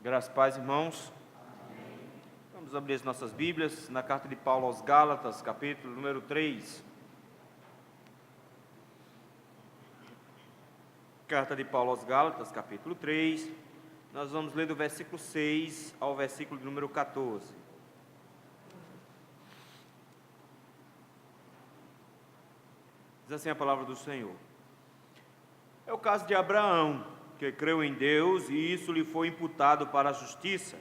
Graças a paz, irmãos. Vamos abrir as nossas Bíblias na carta de Paulo aos Gálatas, capítulo número 3. Carta de Paulo aos Gálatas, capítulo 3. Nós vamos ler do versículo 6 ao versículo número 14. Diz assim a palavra do Senhor. É o caso de Abraão, que creu em Deus e isso lhe foi imputado para a justiça.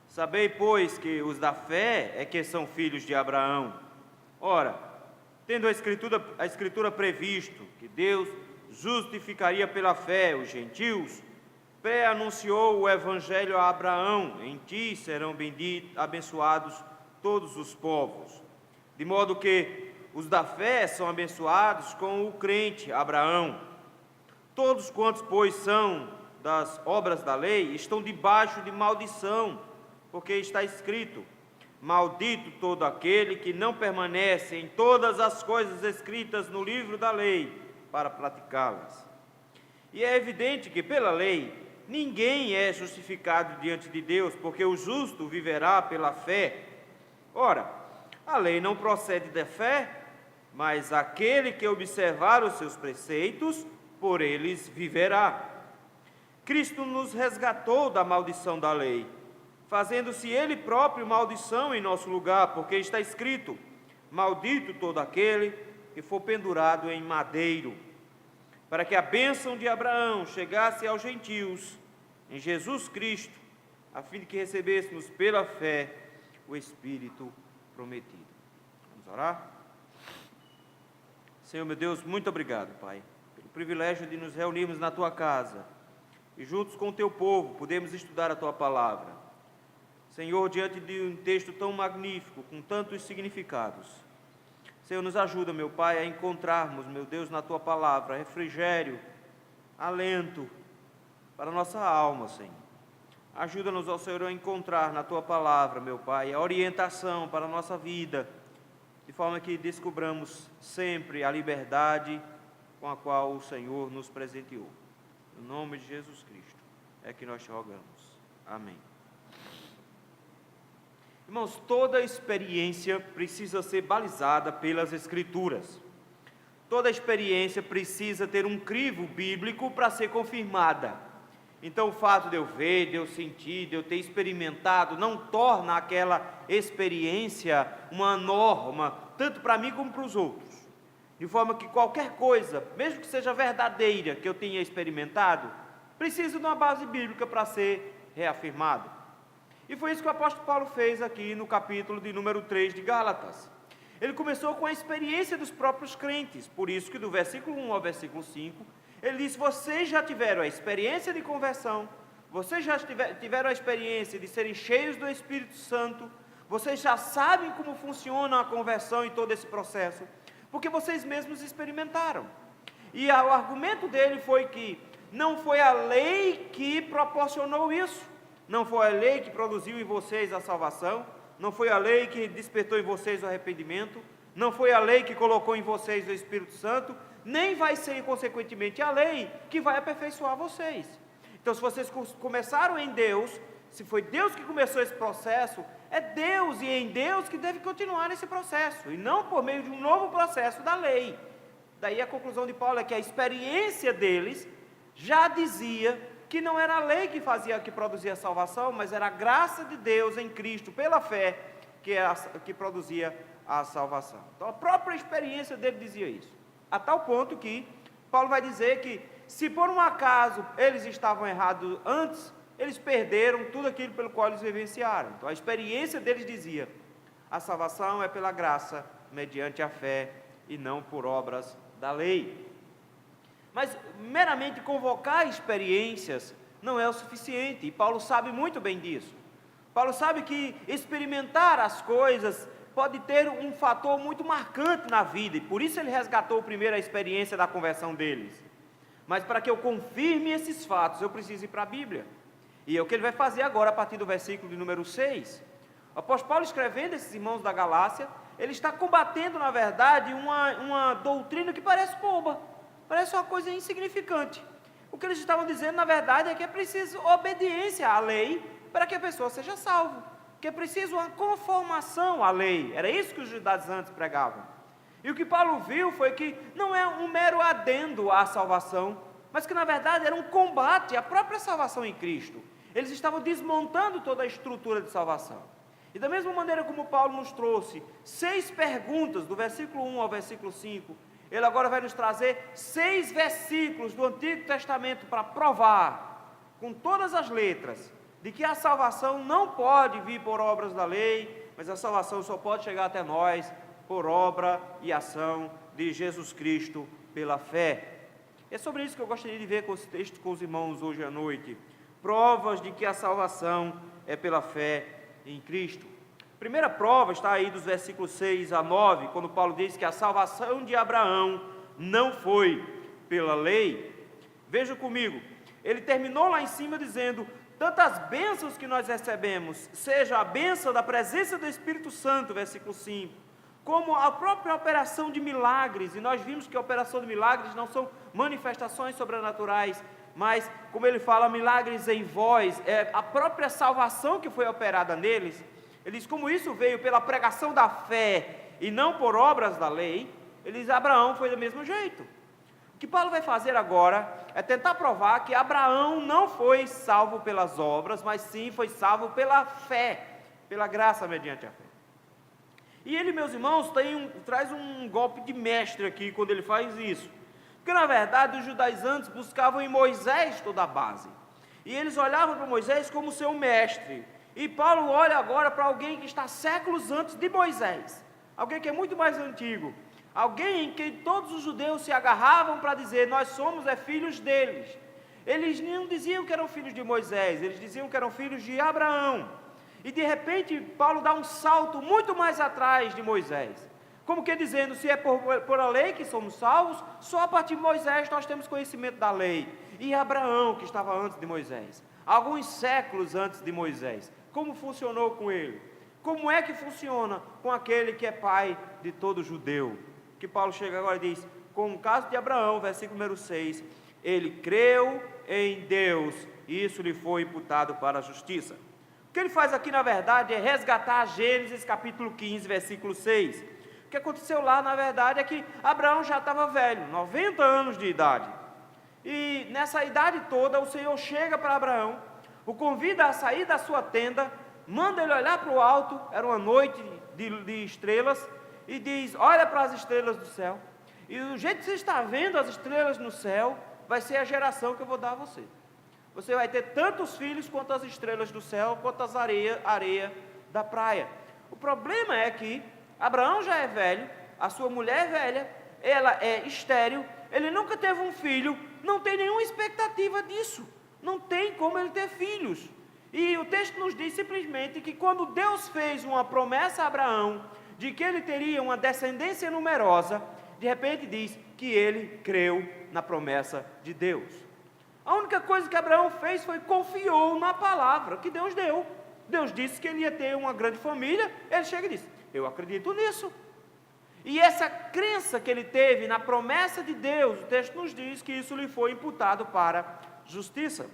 Sabei, pois, que os da fé é que são filhos de Abraão. Ora, tendo a Escritura previsto que Deus justificaria pela fé os gentios, pré-anunciou o Evangelho a Abraão: em ti serão abençoados todos os povos. De modo que os da fé são abençoados com o crente Abraão. Todos quantos, pois, são das obras da lei, estão debaixo de maldição, porque está escrito: maldito todo aquele que não permanece em todas as coisas escritas no livro da lei, para praticá-las. E é evidente que, pela lei, ninguém é justificado diante de Deus, porque o justo viverá pela fé. Ora, a lei não procede da fé, mas aquele que observar os seus preceitos, por eles viverá. Cristo nos resgatou da maldição da lei, fazendo-se Ele próprio maldição em nosso lugar, porque está escrito: maldito todo aquele que for pendurado em madeiro, para que a bênção de Abraão chegasse aos gentios, em Jesus Cristo, a fim de que recebêssemos pela fé o Espírito prometido. Vamos orar? Senhor meu Deus, muito obrigado, Pai, pelo privilégio de nos reunirmos na Tua casa e juntos com o Teu povo podemos estudar a Tua palavra. Senhor, diante de um texto tão magnífico, com tantos significados, Senhor, nos ajuda, meu Pai, a encontrarmos, meu Deus, na Tua palavra, refrigério, alento para a nossa alma, Senhor. Ajuda-nos, ó Senhor, a encontrar na Tua palavra, meu Pai, a orientação para a nossa vida, de forma que descobramos sempre a liberdade com a qual o Senhor nos presenteou. No nome de Jesus Cristo é que nós te rogamos. Amém. Irmãos, toda experiência precisa ser balizada pelas Escrituras. Toda experiência precisa ter um crivo bíblico para ser confirmada. Então, o fato de eu ver, de eu sentir, de eu ter experimentado, não torna aquela experiência uma norma, tanto para mim como para os outros. De forma que qualquer coisa, mesmo que seja verdadeira, que eu tenha experimentado, precisa de uma base bíblica para ser reafirmado. E foi isso que o apóstolo Paulo fez aqui no capítulo de número 3 de Gálatas. Ele começou com a experiência dos próprios crentes, por isso que do versículo 1 ao versículo 5, ele disse: vocês já tiveram a experiência de conversão, vocês já tiveram a experiência de serem cheios do Espírito Santo, vocês já sabem como funciona a conversão e todo esse processo, porque vocês mesmos experimentaram. E o argumento dele foi que não foi a lei que proporcionou isso, não foi a lei que produziu em vocês a salvação, não foi a lei que despertou em vocês o arrependimento, não foi a lei que colocou em vocês o Espírito Santo, nem vai ser, consequentemente, a lei que vai aperfeiçoar vocês. Então, se vocês começaram em Deus, se foi Deus que começou esse processo, é Deus e em Deus que deve continuar esse processo, e não por meio de um novo processo da lei. Daí a conclusão de Paulo é que a experiência deles já dizia que não era a lei que produzia a salvação, mas era a graça de Deus em Cristo, pela fé, que produzia a salvação. Então a própria experiência dele dizia isso, a tal ponto que Paulo vai dizer que, se por um acaso eles estavam errados antes, eles perderam tudo aquilo pelo qual eles vivenciaram. Então a experiência deles dizia: a salvação é pela graça, mediante a fé, e não por obras da lei. Mas meramente convocar experiências não é o suficiente, e Paulo sabe muito bem disso. Paulo sabe que experimentar as coisas pode ter um fator muito marcante na vida, e por isso ele resgatou primeiro a experiência da conversão deles. Mas para que eu confirme esses fatos, eu preciso ir para a Bíblia. E é o que ele vai fazer agora a partir do versículo de número 6. O apóstolo Paulo, escrevendo esses irmãos da Galácia, ele está combatendo, na verdade, uma doutrina que parece boba, parece uma coisa insignificante. O que eles estavam dizendo, na verdade, é que é preciso obediência à lei para que a pessoa seja salva, que é preciso uma conformação à lei. Era isso que os judaizantes pregavam. E o que Paulo viu foi que não é um mero adendo à salvação, mas que na verdade era um combate à própria salvação em Cristo. Eles estavam desmontando toda a estrutura de salvação. E da mesma maneira como Paulo nos trouxe 6 perguntas, do versículo 1 ao versículo 5, ele agora vai nos trazer 6 versículos do Antigo Testamento para provar, com todas as letras, de que a salvação não pode vir por obras da lei, mas a salvação só pode chegar até nós por obra e ação de Jesus Cristo pela fé. É sobre isso que eu gostaria de ver com esse texto com os irmãos hoje à noite. Provas de que a salvação é pela fé em Cristo. A primeira prova está aí dos versículos 6 a 9, quando Paulo diz que a salvação de Abraão não foi pela lei. Veja comigo, ele terminou lá em cima dizendo: tantas bênçãos que nós recebemos, seja a bênção da presença do Espírito Santo, versículo 5, como a própria operação de milagres, e nós vimos que a operação de milagres não são manifestações sobrenaturais, mas, como ele fala, milagres em vós, é a própria salvação que foi operada neles. Ele diz, como isso veio pela pregação da fé e não por obras da lei, ele diz, Abraão foi do mesmo jeito. O que Paulo vai fazer agora é tentar provar que Abraão não foi salvo pelas obras, mas sim foi salvo pela fé, pela graça mediante a fé. E ele, meus irmãos, traz um golpe de mestre aqui quando ele faz isso. Porque na verdade os judaizantes buscavam em Moisés toda a base. E eles olhavam para Moisés como seu mestre. E Paulo olha agora para alguém que está séculos antes de Moisés. Alguém que é muito mais antigo. Alguém em quem todos os judeus se agarravam para dizer, nós somos filhos deles. Eles não diziam que eram filhos de Moisés, eles diziam que eram filhos de Abraão. E de repente Paulo dá um salto muito mais atrás de Moisés. Como que dizendo, se é por a lei que somos salvos, só a partir de Moisés nós temos conhecimento da lei. E Abraão, que estava antes de Moisés, alguns séculos antes de Moisés, como funcionou com ele? Como é que funciona com aquele que é pai de todo judeu? Que Paulo chega agora e diz, com o caso de Abraão, versículo número 6, ele creu em Deus, e isso lhe foi imputado para a justiça. O que ele faz aqui, na verdade, é resgatar Gênesis capítulo 15, versículo 6. O que aconteceu lá, na verdade, é que Abraão já estava velho, 90 anos de idade. E nessa idade toda, o Senhor chega para Abraão, o convida a sair da sua tenda, manda ele olhar para o alto, era uma noite de estrelas, e diz, olha para as estrelas do céu, e do jeito que você está vendo as estrelas no céu, vai ser a geração que eu vou dar a você. Você vai ter tantos filhos quanto as estrelas do céu, quanto as areia da praia. O problema é que Abraão já é velho, a sua mulher é velha, ela é estéril, ele nunca teve um filho, não tem nenhuma expectativa disso, não tem como ele ter filhos. E o texto nos diz simplesmente que quando Deus fez uma promessa a Abraão, de que ele teria uma descendência numerosa, de repente diz que ele creu na promessa de Deus. A única coisa que Abraão fez foi confiou na palavra que Deus deu. Deus disse que ele ia ter uma grande família, ele chega e diz, eu acredito nisso. E essa crença que ele teve na promessa de Deus, o texto nos diz que isso lhe foi imputado para justiça.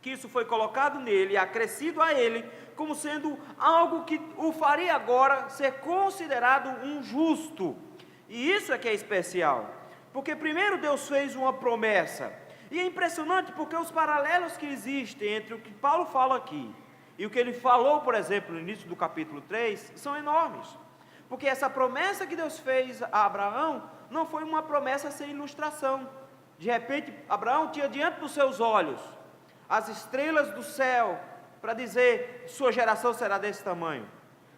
Que isso foi colocado nele, acrescido a ele, como sendo algo que o faria agora ser considerado um justo. E isso é que é especial, porque primeiro Deus fez uma promessa, e é impressionante porque os paralelos que existem entre o que Paulo fala aqui, e o que ele falou, por exemplo, no início do capítulo 3, são enormes, porque essa promessa que Deus fez a Abraão, não foi uma promessa sem ilustração. De repente, Abraão tinha diante dos seus olhos, as estrelas do céu, para dizer, sua geração será desse tamanho.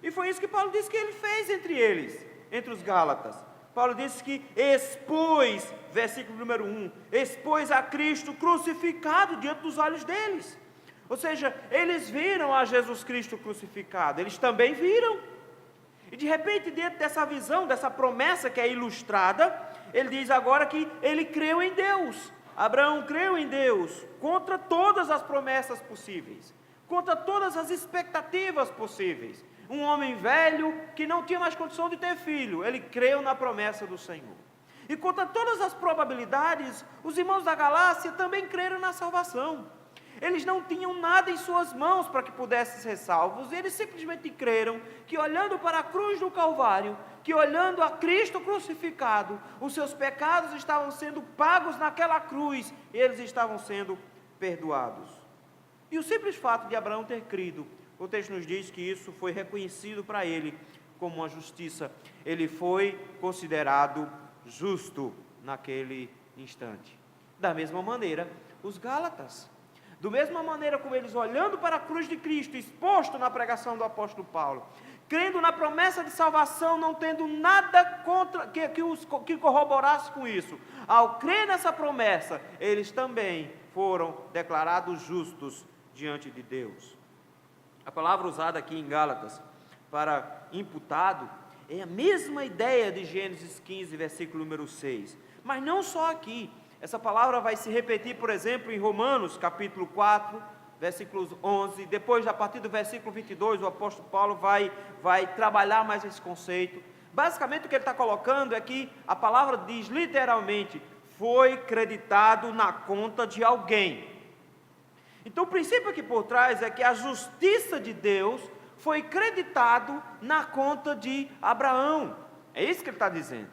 E foi isso que Paulo disse que ele fez entre eles, entre os Gálatas. Paulo disse que expôs, versículo número 1, expôs a Cristo crucificado diante dos olhos deles. Ou seja, eles viram a Jesus Cristo crucificado, eles também viram. E de repente, dentro dessa visão, dessa promessa que é ilustrada, ele diz agora que ele creu em Deus. Abraão creu em Deus contra todas as promessas possíveis, contra todas as expectativas possíveis. Um homem velho que não tinha mais condição de ter filho, ele creu na promessa do Senhor. E contra todas as probabilidades, os irmãos da Galácia também creram na salvação. Eles não tinham nada em suas mãos para que pudessem ser salvos. Eles simplesmente creram que, olhando para a cruz do Calvário, que olhando a Cristo crucificado, os seus pecados estavam sendo pagos naquela cruz, e eles estavam sendo perdoados. E o simples fato de Abraão ter crido, o texto nos diz que isso foi reconhecido para ele como uma justiça. Ele foi considerado justo naquele instante. Da mesma maneira, os Gálatas. Da mesma maneira como eles, olhando para a cruz de Cristo, exposto na pregação do apóstolo Paulo, crendo na promessa de salvação, não tendo nada contra que corroborasse com isso, ao crer nessa promessa, eles também foram declarados justos diante de Deus. A palavra usada aqui em Gálatas para imputado é a mesma ideia de Gênesis 15, versículo número 6. Mas não só aqui. Essa palavra vai se repetir, por exemplo, em Romanos, capítulo 4, versículos 11. Depois, a partir do versículo 22, o apóstolo Paulo vai trabalhar mais esse conceito. Basicamente, o que ele está colocando é que a palavra diz literalmente, foi creditado na conta de alguém. Então, o princípio aqui por trás é que a justiça de Deus foi creditado na conta de Abraão. É isso que ele está dizendo.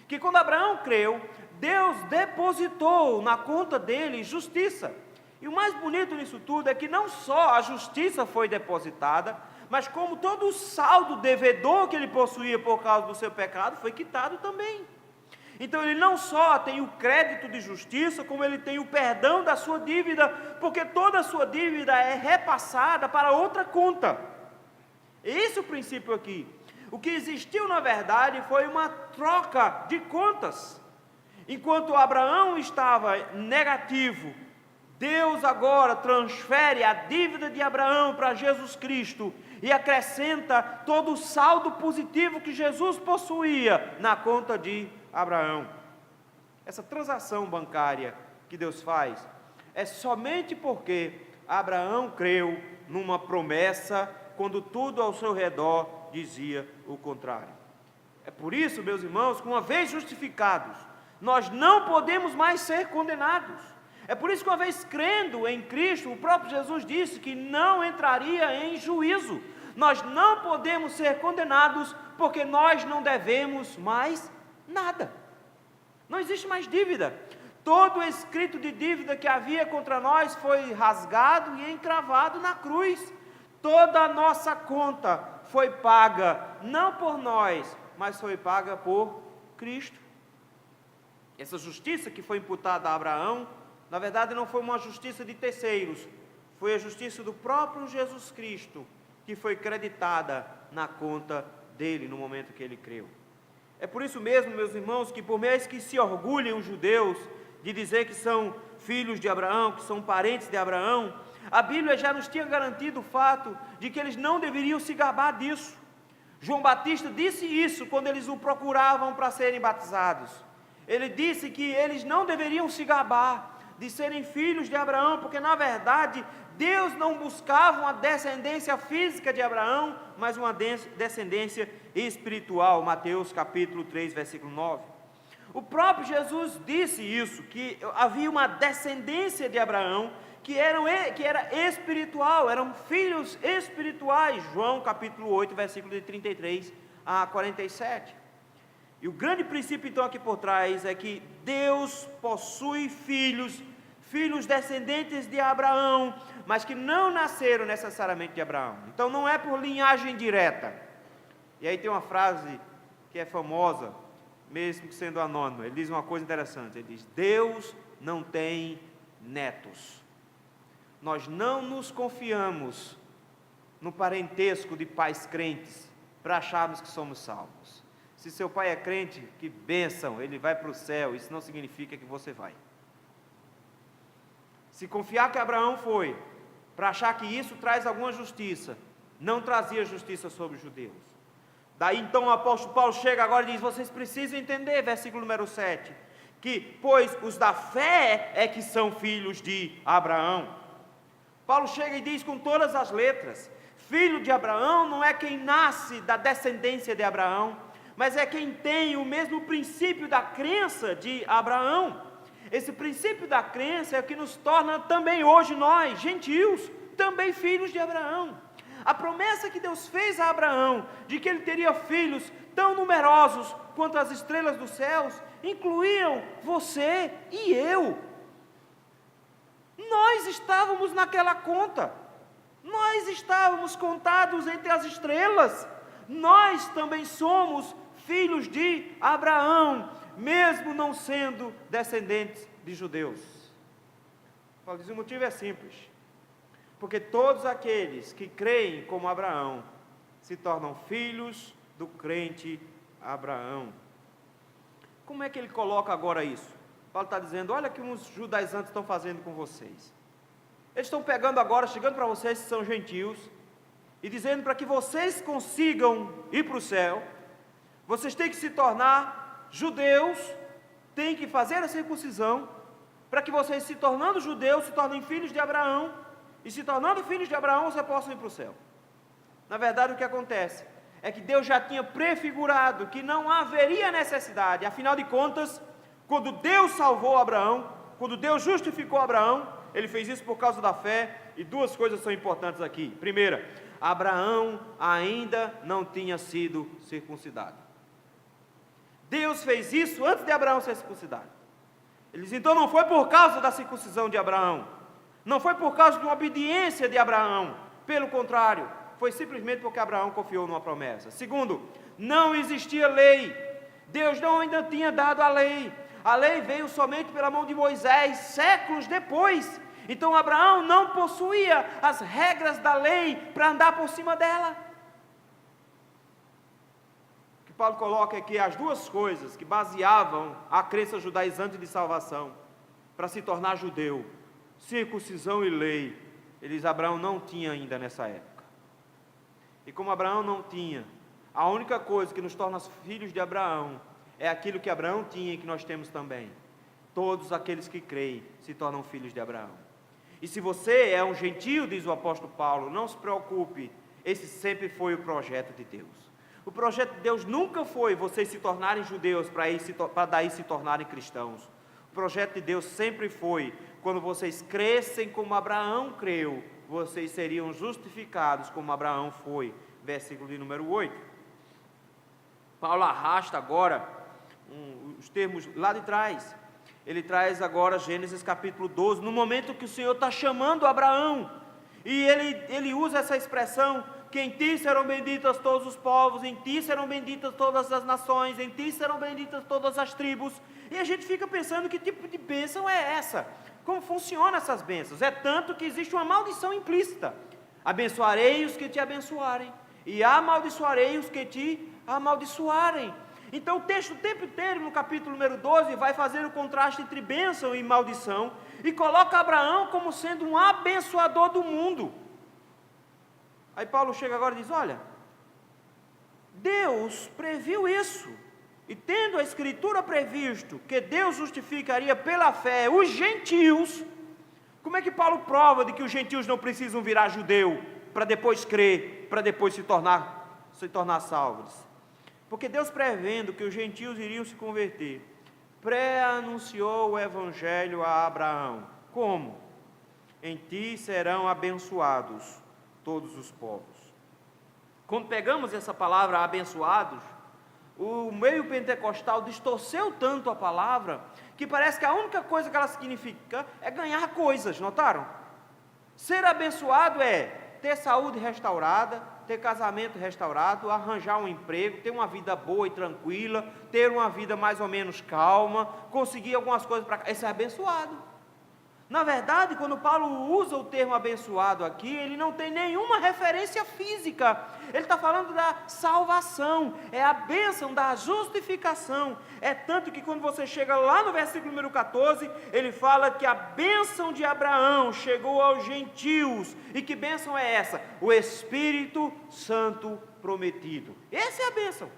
Que quando Abraão creu, Deus depositou na conta dele justiça. E o mais bonito nisso tudo é que não só a justiça foi depositada, mas como todo o saldo devedor que ele possuía por causa do seu pecado foi quitado também. Então ele não só tem o crédito de justiça, como ele tem o perdão da sua dívida, porque toda a sua dívida é repassada para outra conta. Esse é o princípio aqui. O que existiu na verdade foi uma troca de contas. Enquanto Abraão estava negativo, Deus agora transfere a dívida de Abraão para Jesus Cristo e acrescenta todo o saldo positivo que Jesus possuía na conta de Abraão. Essa transação bancária que Deus faz é somente porque Abraão creu numa promessa quando tudo ao seu redor dizia o contrário. É por isso, meus irmãos, que uma vez justificados, nós não podemos mais ser condenados. É por isso que uma vez crendo em Cristo, o próprio Jesus disse que não entraria em juízo. Nós não podemos ser condenados porque nós não devemos mais nada. Não existe mais dívida. Todo o escrito de dívida que havia contra nós foi rasgado e encravado na cruz. Toda a nossa conta foi paga, não por nós, mas foi paga por Cristo. Essa justiça que foi imputada a Abraão, na verdade não foi uma justiça de terceiros, foi a justiça do próprio Jesus Cristo, que foi creditada na conta dele no momento que ele creu. É por isso mesmo, meus irmãos, que por mais que se orgulhem os judeus de dizer que são filhos de Abraão, que são parentes de Abraão, a Bíblia já nos tinha garantido o fato de que eles não deveriam se gabar disso. João Batista disse isso quando eles o procuravam para serem batizados. Ele disse que eles não deveriam se gabar de serem filhos de Abraão, porque na verdade Deus não buscava uma descendência física de Abraão, mas uma descendência espiritual. Mateus capítulo 3, versículo 9. O próprio Jesus disse isso, que havia uma descendência de Abraão, que era espiritual, eram filhos espirituais. João capítulo 8, versículo de 33 a 47. E o grande princípio então aqui por trás é que Deus possui filhos descendentes de Abraão, mas que não nasceram necessariamente de Abraão. Então não é por linhagem direta. E aí tem uma frase que é famosa, mesmo sendo anônima. Ele diz uma coisa interessante, ele diz: Deus não tem netos. Nós não nos confiamos no parentesco de pais crentes para acharmos que somos salvos. Se seu pai é crente, que bênção, ele vai para o céu, isso não significa que você vai. Se confiar que Abraão foi, para achar que isso traz alguma justiça, não trazia justiça sobre os judeus. Daí então o apóstolo Paulo chega agora e diz: vocês precisam entender, versículo número 7, que pois os da fé é que são filhos de Abraão. Paulo chega e diz com todas as letras: filho de Abraão não é quem nasce da descendência de Abraão, mas é quem tem o mesmo princípio da crença de Abraão. Esse princípio da crença é o que nos torna também hoje nós, gentios, também filhos de Abraão. A promessa que Deus fez a Abraão, de que ele teria filhos tão numerosos quanto as estrelas dos céus, incluíam você e eu. Nós estávamos naquela conta, nós estávamos contados entre as estrelas, nós também somos filhos de Abraão, mesmo não sendo descendentes de judeus. O motivo é simples, porque todos aqueles que creem como Abraão se tornam filhos do crente Abraão. Como é que ele coloca agora isso? Paulo está dizendo, olha o que uns judaizantes estão fazendo com vocês. Eles estão pegando agora, chegando para vocês que são gentios, e dizendo para que vocês consigam ir para o céu, vocês têm que se tornar judeus, têm que fazer a circuncisão, para que vocês, se tornando judeus, se tornem filhos de Abraão, e se tornando filhos de Abraão, vocês possam ir para o céu. Na verdade, o que acontece é que Deus já tinha prefigurado que não haveria necessidade, afinal de contas, quando Deus salvou Abraão, quando Deus justificou Abraão, ele fez isso por causa da fé, e duas coisas são importantes aqui. Primeira, Abraão ainda não tinha sido circuncidado. Deus fez isso antes de Abraão ser circuncidado. Ele diz, então não foi por causa da circuncisão de Abraão, não foi por causa de uma obediência de Abraão, pelo contrário, foi simplesmente porque Abraão confiou numa promessa. Segundo, não existia lei, Deus não ainda tinha dado a lei veio somente pela mão de Moisés, séculos depois. Então Abraão não possuía as regras da lei para andar por cima dela. O que Paulo coloca é que as duas coisas que baseavam a crença judaizante de salvação, para se tornar judeu, circuncisão e lei, Abraão não tinha ainda nessa época. E como Abraão não tinha, a única coisa que nos torna filhos de Abraão é aquilo que Abraão tinha e que nós temos também. Todos aqueles que creem se tornam filhos de Abraão. E se você é um gentio, diz o apóstolo Paulo, não se preocupe, esse sempre foi o projeto de Deus. O projeto de Deus nunca foi vocês se tornarem judeus para daí se tornarem cristãos. O projeto de Deus sempre foi, quando vocês crescem como Abraão creu, vocês seriam justificados como Abraão foi. Versículo de número 8. Paulo arrasta agora os termos lá de trás. Ele traz agora Gênesis capítulo 12, no momento que o Senhor está chamando Abraão, e ele usa essa expressão, que em ti serão benditas todos os povos, em ti serão benditas todas as nações, em ti serão benditas todas as tribos, e a gente fica pensando que tipo de bênção é essa, como funcionam essas bênçãos. É tanto que existe uma maldição implícita, abençoarei os que te abençoarem, e amaldiçoarei os que te amaldiçoarem. Então o texto o tempo inteiro no capítulo número 12 vai fazer o contraste entre bênção e maldição, e coloca Abraão como sendo um abençoador do mundo. Aí Paulo chega agora e diz, olha, Deus previu isso, e tendo a escritura previsto que Deus justificaria pela fé os gentios, como é que Paulo prova de que os gentios não precisam virar judeu para depois crer, para depois se tornar salvos? Porque Deus, prevendo que os gentios iriam se converter, pré-anunciou o evangelho a Abraão. Como? Em ti serão abençoados todos os povos. Quando pegamos essa palavra abençoados, o meio pentecostal distorceu tanto a palavra, que parece que a única coisa que ela significa é ganhar coisas, notaram? Ser abençoado é ter saúde restaurada, ter casamento restaurado, arranjar um emprego, ter uma vida boa e tranquila, ter uma vida mais ou menos calma, conseguir algumas coisas para cá. Esse é abençoado. Na verdade, quando Paulo usa o termo abençoado aqui, ele não tem nenhuma referência física. Ele está falando da salvação, é a bênção da justificação. É tanto que quando você chega lá no versículo número 14, ele fala que a bênção de Abraão chegou aos gentios. E que bênção é essa? O Espírito Santo prometido. Essa é a bênção.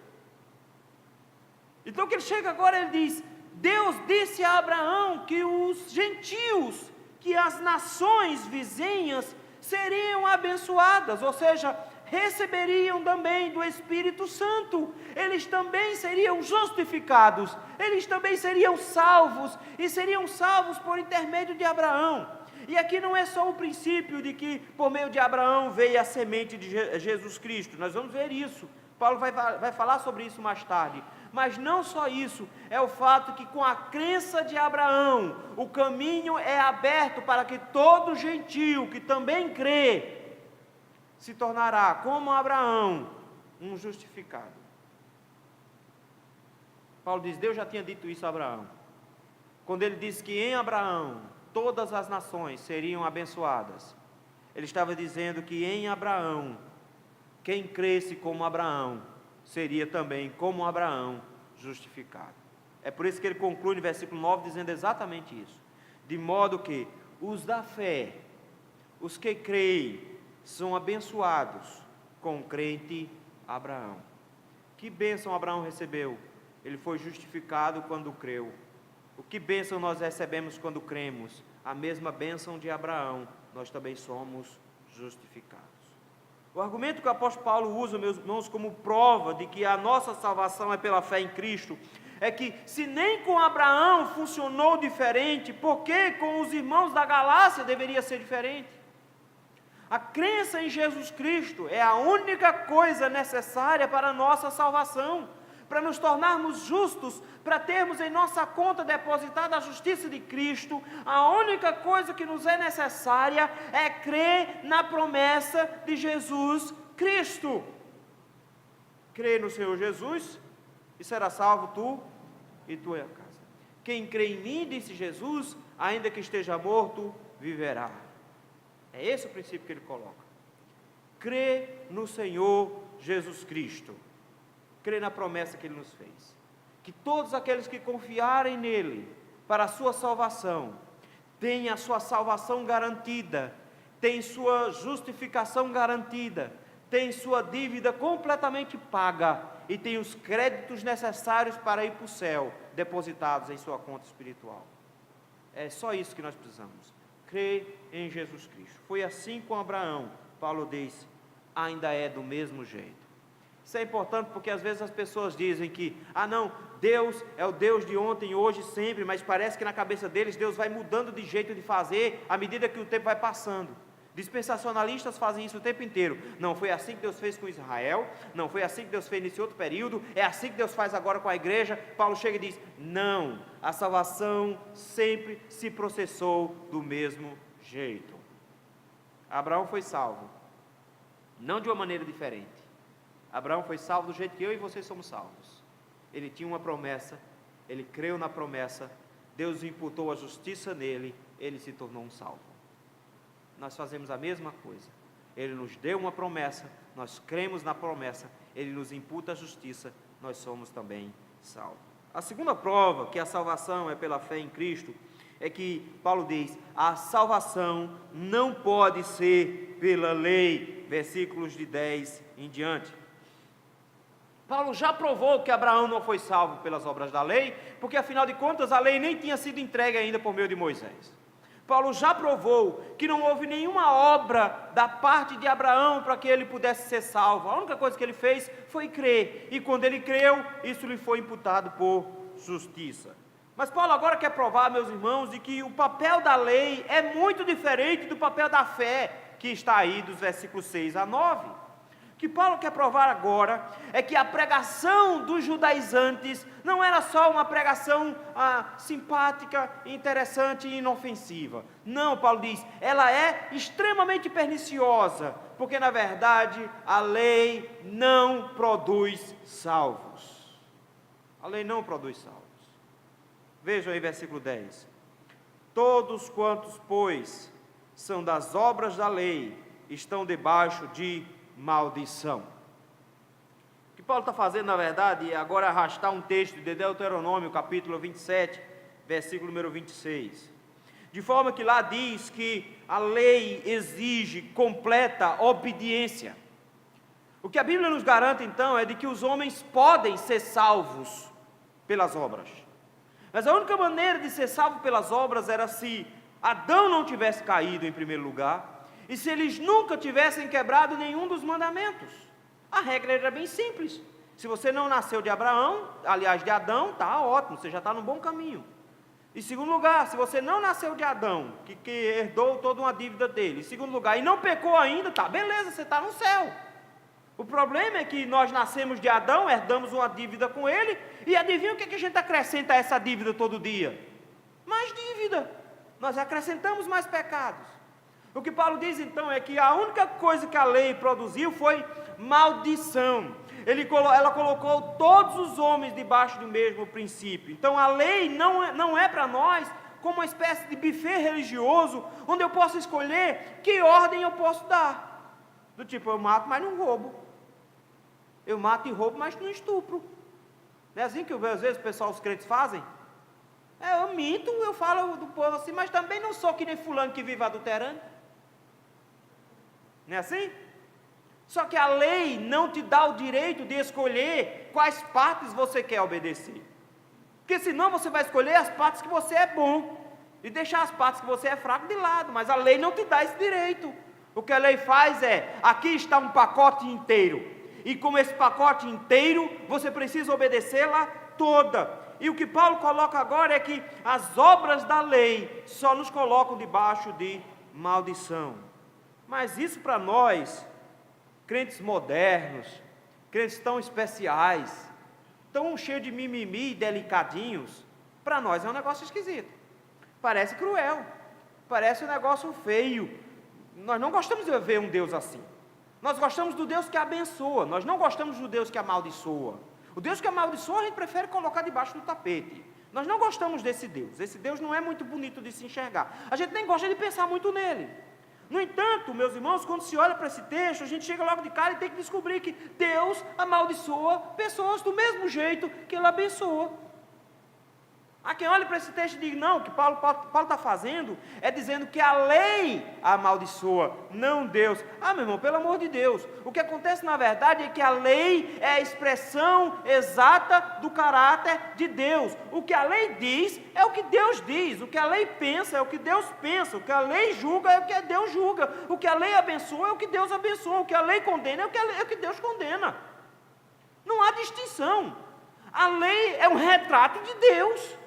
Então que ele chega agora, ele diz, Deus disse a Abraão que os gentios, que as nações vizinhas seriam abençoadas, ou seja, receberiam também do Espírito Santo, eles também seriam justificados, eles também seriam salvos, e seriam salvos por intermédio de Abraão. E aqui não é só o princípio de que por meio de Abraão veio a semente de Jesus Cristo, nós vamos ver isso, Paulo vai falar sobre isso mais tarde. Mas não só isso, é o fato que com a crença de Abraão, o caminho é aberto para que todo gentio que também crê, se tornará, como Abraão, um justificado. Paulo diz, Deus já tinha dito isso a Abraão, quando ele disse que em Abraão, todas as nações seriam abençoadas. Ele estava dizendo que em Abraão, quem cresce como Abraão, seria também, como Abraão, justificado. É por isso que ele conclui no versículo 9, dizendo exatamente isso. De modo que os da fé, os que creem, são abençoados com o crente Abraão. Que bênção Abraão recebeu? Ele foi justificado quando creu. O que bênção nós recebemos quando cremos? A mesma bênção de Abraão, nós também somos justificados. O argumento que o apóstolo Paulo usa, meus irmãos, como prova de que a nossa salvação é pela fé em Cristo, é que se nem com Abraão funcionou diferente, por que com os irmãos da Galácia deveria ser diferente? A crença em Jesus Cristo é a única coisa necessária para a nossa salvação, para nos tornarmos justos, para termos em nossa conta depositada a justiça de Cristo. A única coisa que nos é necessária é crer na promessa de Jesus Cristo. Crê no Senhor Jesus e será salvo tu e tua casa. Quem crê em mim, disse Jesus, ainda que esteja morto, viverá. É esse o princípio que ele coloca. Crê no Senhor Jesus Cristo. Crê na promessa que Ele nos fez, que todos aqueles que confiarem nele para a sua salvação, têm a sua salvação garantida, têm sua justificação garantida, têm sua dívida completamente paga e têm os créditos necessários para ir para o céu, depositados em sua conta espiritual. É só isso que nós precisamos, crer em Jesus Cristo. Foi assim com Abraão. Paulo diz, ainda é do mesmo jeito. Isso é importante porque às vezes as pessoas dizem que, não, Deus é o Deus de ontem, hoje, sempre, mas parece que na cabeça deles Deus vai mudando de jeito de fazer à medida que o tempo vai passando. Dispensacionalistas fazem isso o tempo inteiro. Não foi assim que Deus fez com Israel, não foi assim que Deus fez nesse outro período, é assim que Deus faz agora com a igreja. Paulo chega e diz, não, a salvação sempre se processou do mesmo jeito. Abraão foi salvo, não de uma maneira diferente. Abraão foi salvo do jeito que eu e vocês somos salvos. Ele tinha uma promessa, ele creu na promessa, Deus imputou a justiça nele, ele se tornou um salvo. Nós fazemos a mesma coisa. Ele nos deu uma promessa, nós cremos na promessa, ele nos imputa a justiça, nós somos também salvos. A segunda prova que a salvação é pela fé em Cristo é que Paulo diz, a salvação não pode ser pela lei, versículos de 10 em diante. Paulo já provou que Abraão não foi salvo pelas obras da lei, porque afinal de contas a lei nem tinha sido entregue ainda por meio de Moisés. Paulo já provou que não houve nenhuma obra da parte de Abraão para que ele pudesse ser salvo. A única coisa que ele fez foi crer, e quando ele creu, isso lhe foi imputado por justiça. Mas Paulo agora quer provar, meus irmãos, de que o papel da lei é muito diferente do papel da fé, que está aí dos versículos 6 a 9. O que Paulo quer provar agora é que a pregação dos judaizantes não era só uma pregação simpática, interessante e inofensiva. Não, Paulo diz, ela é extremamente perniciosa, porque na verdade a lei não produz salvos. A lei não produz salvos. Vejam aí versículo 10. Todos quantos, pois, são das obras da lei, estão debaixo de maldição. O que Paulo está fazendo, na verdade, é agora arrastar um texto de Deuteronômio, capítulo 27, versículo número 26. De forma que lá diz que a lei exige completa obediência. O que a Bíblia nos garante, então, é de que os homens podem ser salvos pelas obras. Mas a única maneira de ser salvo pelas obras era se Adão não tivesse caído em primeiro lugar, e se eles nunca tivessem quebrado nenhum dos mandamentos. A regra era bem simples. Se você não nasceu de Abraão, aliás de Adão, está ótimo, você já está no bom caminho. Em segundo lugar, se você não nasceu de Adão, que herdou toda uma dívida dele, em segundo lugar, e não pecou ainda, tá, beleza, você está no céu. O problema é que nós nascemos de Adão, herdamos uma dívida com ele, e adivinha o que a gente acrescenta a essa dívida todo dia? Mais dívida. Nós acrescentamos mais pecados. O que Paulo diz então é que a única coisa que a lei produziu foi maldição. Ela colocou todos os homens debaixo do mesmo princípio. Então a lei não é para nós como uma espécie de buffet religioso, onde eu posso escolher que ordem eu posso dar. Do tipo, eu mato, mas não roubo. Eu mato e roubo, mas não estupro. Não é assim que às vezes os crentes fazem? Eu minto, eu falo do povo assim, mas também não sou que nem fulano que vive adulterando. Não é assim? Só que a lei não te dá o direito de escolher quais partes você quer obedecer. Porque senão você vai escolher as partes que você é bom e deixar as partes que você é fraco de lado. Mas a lei não te dá esse direito. O que a lei faz é, aqui está um pacote inteiro. E com esse pacote inteiro, você precisa obedecê-la toda. E o que Paulo coloca agora é que as obras da lei só nos colocam debaixo de maldição. Mas isso para nós, crentes modernos, crentes tão especiais, tão cheios de mimimi e delicadinhos, para nós é um negócio esquisito. Parece cruel, parece um negócio feio. Nós não gostamos de ver um Deus assim. Nós gostamos do Deus que abençoa, nós não gostamos do Deus que amaldiçoa. O Deus que amaldiçoa a gente prefere colocar debaixo do tapete. Nós não gostamos desse Deus, esse Deus não é muito bonito de se enxergar. A gente nem gosta de pensar muito nele. No entanto, meus irmãos, quando se olha para esse texto, a gente chega logo de cara e tem que descobrir que Deus amaldiçoa pessoas do mesmo jeito que Ele abençoa. Há quem olhe para esse texto e diga, não, o que Paulo está fazendo é dizendo que a lei amaldiçoa, não Deus. Meu irmão, pelo amor de Deus, o que acontece na verdade é que a lei é a expressão exata do caráter de Deus. O que a lei diz é o que Deus diz, o que a lei pensa é o que Deus pensa, o que a lei julga é o que Deus julga, o que a lei abençoa é o que Deus abençoa, o que a lei condena é o que Deus condena. Não há distinção. A lei é um retrato de Deus.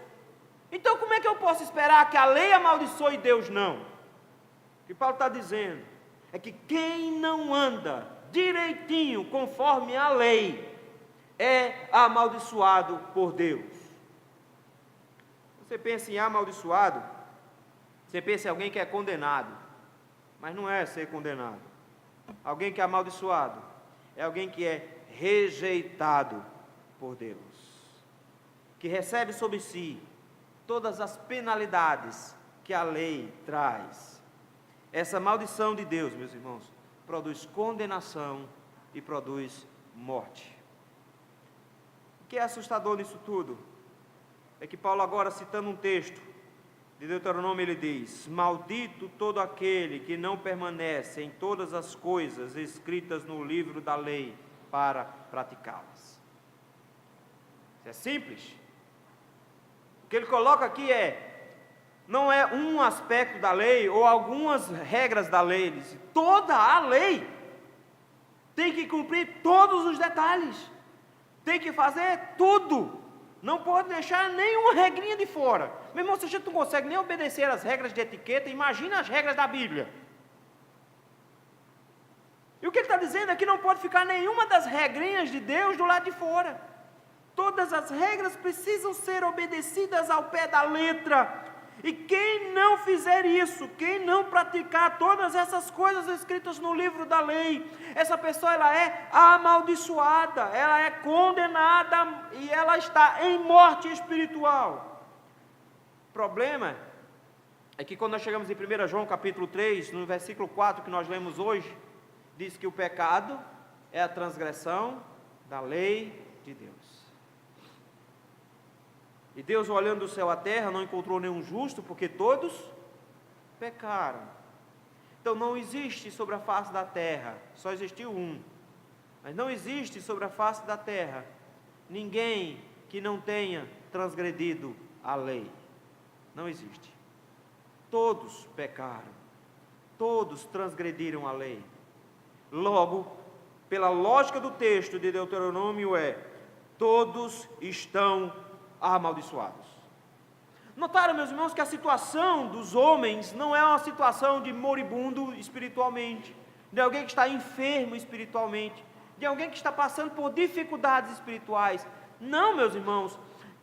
Então como é que eu posso esperar que a lei amaldiçoe e Deus não? O que Paulo está dizendo é que quem não anda direitinho conforme a lei é amaldiçoado por Deus. Você pensa em amaldiçoado, você pensa em alguém que é condenado, mas não é ser condenado. Alguém que é amaldiçoado é alguém que é rejeitado por Deus, que recebe sobre si todas as penalidades que a lei traz. Essa maldição de Deus, meus irmãos, produz condenação e produz morte. O que é assustador nisso tudo é que Paulo, agora citando um texto de Deuteronômio, ele diz: maldito todo aquele que não permanece em todas as coisas escritas no livro da lei para praticá-las. Isso é simples. O que ele coloca aqui não é um aspecto da lei ou algumas regras da lei, ele diz, toda a lei tem que cumprir todos os detalhes, tem que fazer tudo, não pode deixar nenhuma regrinha de fora. Meu irmão, se a gente não consegue nem obedecer as regras de etiqueta, imagina as regras da Bíblia. E o que ele está dizendo é que não pode ficar nenhuma das regrinhas de Deus do lado de fora. Todas as regras precisam ser obedecidas ao pé da letra. E quem não fizer isso, quem não praticar todas essas coisas escritas no livro da lei, essa pessoa ela é amaldiçoada, ela é condenada e ela está em morte espiritual. O problema é que quando nós chegamos em 1 João capítulo 3, no versículo 4 que nós lemos hoje, diz que o pecado é a transgressão da lei de Deus. E Deus, olhando do céu à terra, não encontrou nenhum justo, porque todos pecaram. Então não existe sobre a face da terra, só existiu um, mas não existe sobre a face da terra ninguém que não tenha transgredido a lei. Não existe. Todos pecaram. todos transgrediram a lei. Logo, pela lógica do texto de Deuteronômio todos estão amaldiçoados. Notaram, meus irmãos, que a situação dos homens não é uma situação de moribundo espiritualmente, de alguém que está enfermo espiritualmente, de alguém que está passando por dificuldades espirituais. Não, meus irmãos,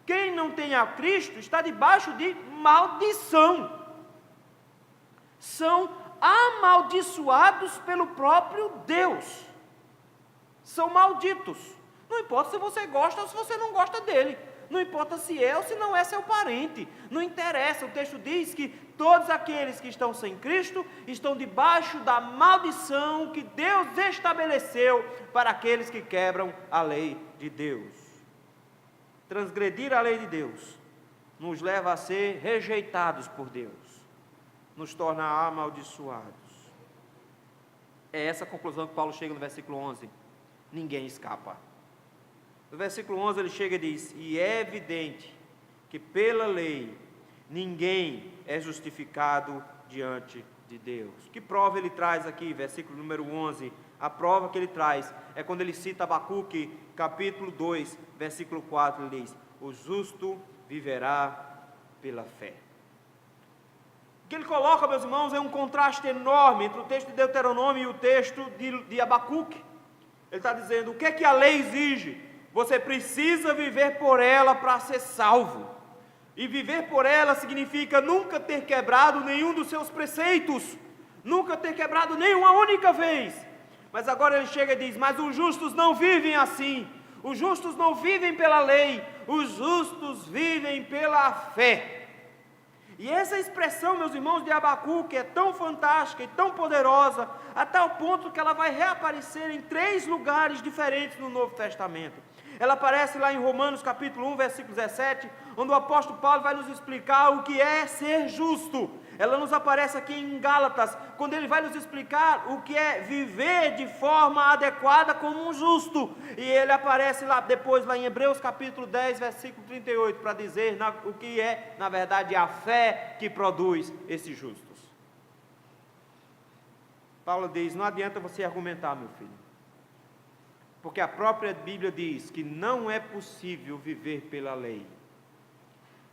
quem não tem a Cristo está debaixo de maldição. São amaldiçoados pelo próprio Deus. São malditos. Não importa se você gosta ou se você não gosta dele. Não importa se é ou se não é seu parente. Não interessa. O texto diz que todos aqueles que estão sem Cristo estão debaixo da maldição que Deus estabeleceu para aqueles que quebram a lei de Deus. Transgredir a lei de Deus nos leva a ser rejeitados por Deus, nos torna amaldiçoados. É essa a conclusão que Paulo chega no versículo 11. Ninguém escapa. No versículo 11 ele chega e diz: e é evidente que pela lei ninguém é justificado diante de Deus. Que prova ele traz aqui? Versículo número 11. A prova que ele traz é quando ele cita Abacuque, capítulo 2, versículo 4, ele diz: o justo viverá pela fé. O que ele coloca, meus irmãos, é um contraste enorme entre o texto de Deuteronômio e o texto de Abacuque. Ele está dizendo: o que é que a lei exige? Você precisa viver por ela para ser salvo. E viver por ela significa nunca ter quebrado nenhum dos seus preceitos, nunca ter quebrado nenhuma única vez. Mas agora ele chega e diz: mas os justos não vivem assim. Os justos não vivem pela lei, os justos vivem pela fé. E essa expressão, meus irmãos, de Abacuque é tão fantástica e tão poderosa, a tal ponto que ela vai reaparecer em 3 lugares diferentes no Novo Testamento. Ela aparece lá em Romanos capítulo 1, versículo 17, onde o apóstolo Paulo vai nos explicar o que é ser justo. Ela nos aparece aqui em Gálatas, quando ele vai nos explicar o que é viver de forma adequada como um justo. E ele aparece lá depois, lá em Hebreus capítulo 10, versículo 38, para dizer o que é, na verdade, a fé que produz esses justos. Paulo diz: não adianta você argumentar, meu filho, porque a própria Bíblia diz que não é possível viver pela lei.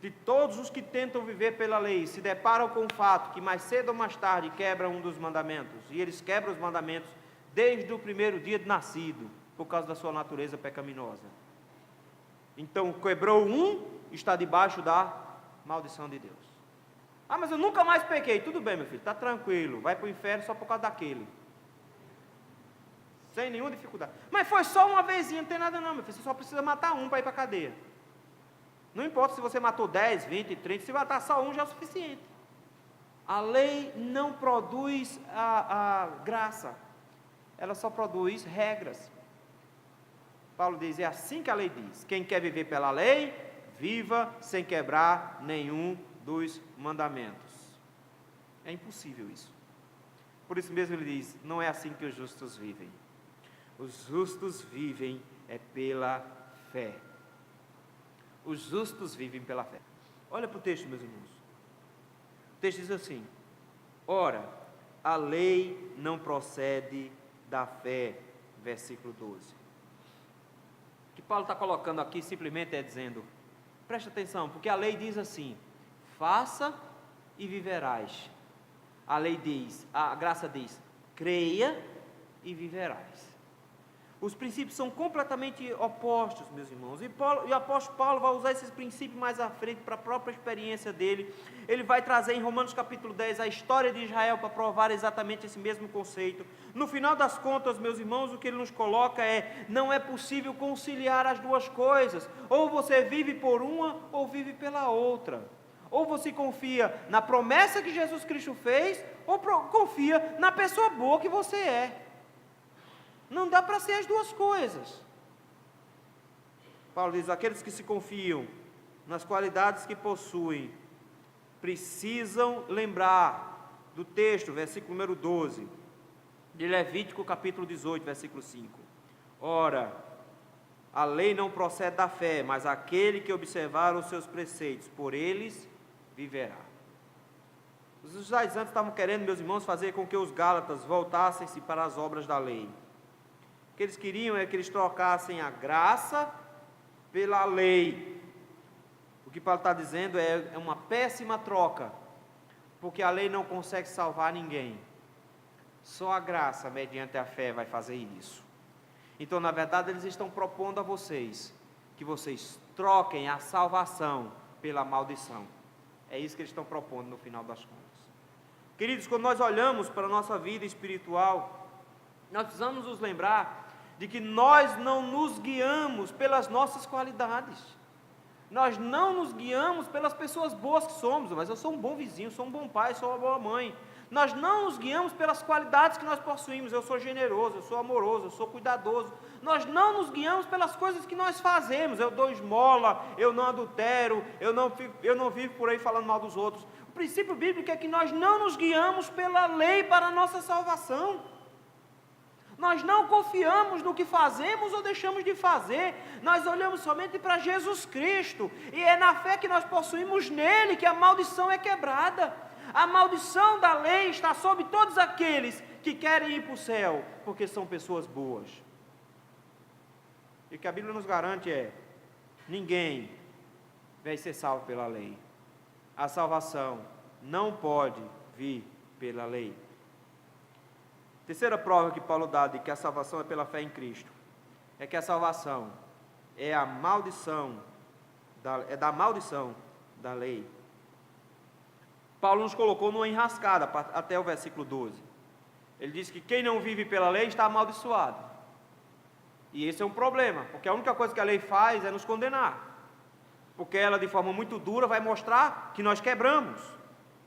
De todos os que tentam viver pela lei, se deparam com o fato que mais cedo ou mais tarde quebram um dos mandamentos, e eles quebram os mandamentos desde o primeiro dia de nascido, por causa da sua natureza pecaminosa. Então, quebrou um, está debaixo da maldição de Deus. Ah, mas eu nunca mais pequei. Tudo bem, meu filho, está tranquilo, vai para o inferno só por causa daquele. Sem nenhuma dificuldade. Mas foi só uma vezinha, não tem nada não, meu filho, você só precisa matar um para ir para a cadeia. Não importa se você matou 10, 20, 30, se matar só um já é o suficiente. A lei não produz a graça, ela só produz regras. Paulo diz: é assim que a lei diz: quem quer viver pela lei, viva sem quebrar nenhum dos mandamentos. É impossível isso. Por isso mesmo ele diz: não é assim que os justos vivem. Os justos vivem pela fé. Os justos vivem pela fé. Olha para o texto, meus irmãos. O texto diz assim: ora, a lei não procede da fé. Versículo 12. O que Paulo está colocando aqui simplesmente é dizendo: preste atenção, porque a lei diz assim: faça e viverás. A lei diz, a graça diz: creia e viverás. Os princípios são completamente opostos, meus irmãos. E o apóstolo Paulo vai usar esses princípios mais à frente para a própria experiência dele. Ele vai trazer em Romanos capítulo 10 a história de Israel para provar exatamente esse mesmo conceito. No final das contas, meus irmãos, o que ele nos coloca não é possível conciliar as duas coisas. Ou você vive por uma ou vive pela outra. Ou você confia na promessa que Jesus Cristo fez, ou confia na pessoa boa que você é. Não dá para ser as duas coisas. Paulo diz: aqueles que se confiam nas qualidades que possuem, precisam lembrar do texto, versículo número 12, de Levítico capítulo 18, versículo 5. Ora, a lei não procede da fé, mas aquele que observar os seus preceitos, por eles viverá. Os judaizantes estavam querendo, meus irmãos, fazer com que os gálatas voltassem-se para as obras da lei. O que eles queriam é que eles trocassem a graça pela lei. O que Paulo está dizendo é uma péssima troca, porque a lei não consegue salvar ninguém. Só a graça, mediante a fé, vai fazer isso. Então, na verdade, eles estão propondo a vocês que vocês troquem a salvação pela maldição. É isso que eles estão propondo no final das contas. Queridos, quando nós olhamos para a nossa vida espiritual, nós precisamos nos lembrar de que nós não nos guiamos pelas nossas qualidades. Nós não nos guiamos pelas pessoas boas que somos. Mas eu sou um bom vizinho, sou um bom pai, sou uma boa mãe. Nós não nos guiamos pelas qualidades que nós possuímos. Eu sou generoso, eu sou amoroso, eu sou cuidadoso. Nós não nos guiamos pelas coisas que nós fazemos. Eu dou esmola, eu não adultero, eu não vivo por aí falando mal dos outros. O princípio bíblico é que nós não nos guiamos pela lei para a nossa salvação. Nós não confiamos no que fazemos ou deixamos de fazer. Nós olhamos somente para Jesus Cristo. E é na fé que nós possuímos nele que a maldição é quebrada. A maldição da lei está sobre todos aqueles que querem ir para o céu, porque são pessoas boas. E o que a Bíblia nos garante é: ninguém vai ser salvo pela lei. A salvação não pode vir pela lei. Terceira prova que Paulo dá de que a salvação é pela fé em Cristo é que a salvação é da maldição da lei. Paulo nos colocou numa enrascada até o versículo 12. Ele diz que quem não vive pela lei está amaldiçoado. E esse é um problema, porque a única coisa que a lei faz é nos condenar. Porque ela, de forma muito dura, vai mostrar que nós quebramos.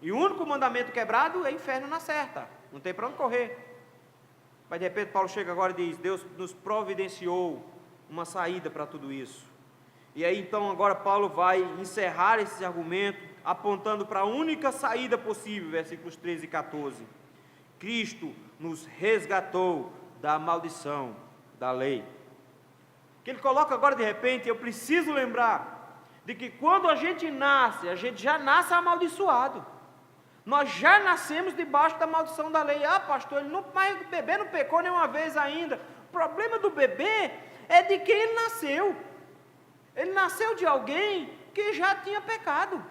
E o único mandamento quebrado é inferno na certa. Não tem para onde correr. Mas de repente Paulo chega agora e diz: Deus nos providenciou uma saída para tudo isso. E aí então agora Paulo vai encerrar esse argumento, apontando para a única saída possível, versículos 13 e 14. Cristo nos resgatou da maldição da lei. Que ele coloca agora de repente, eu preciso lembrar de que quando a gente já nasce amaldiçoado. Nós já nascemos debaixo da maldição da lei. Ah, pastor, mas o bebê não pecou nenhuma vez ainda. O problema do bebê é de quem ele nasceu. Ele nasceu de alguém que já tinha pecado.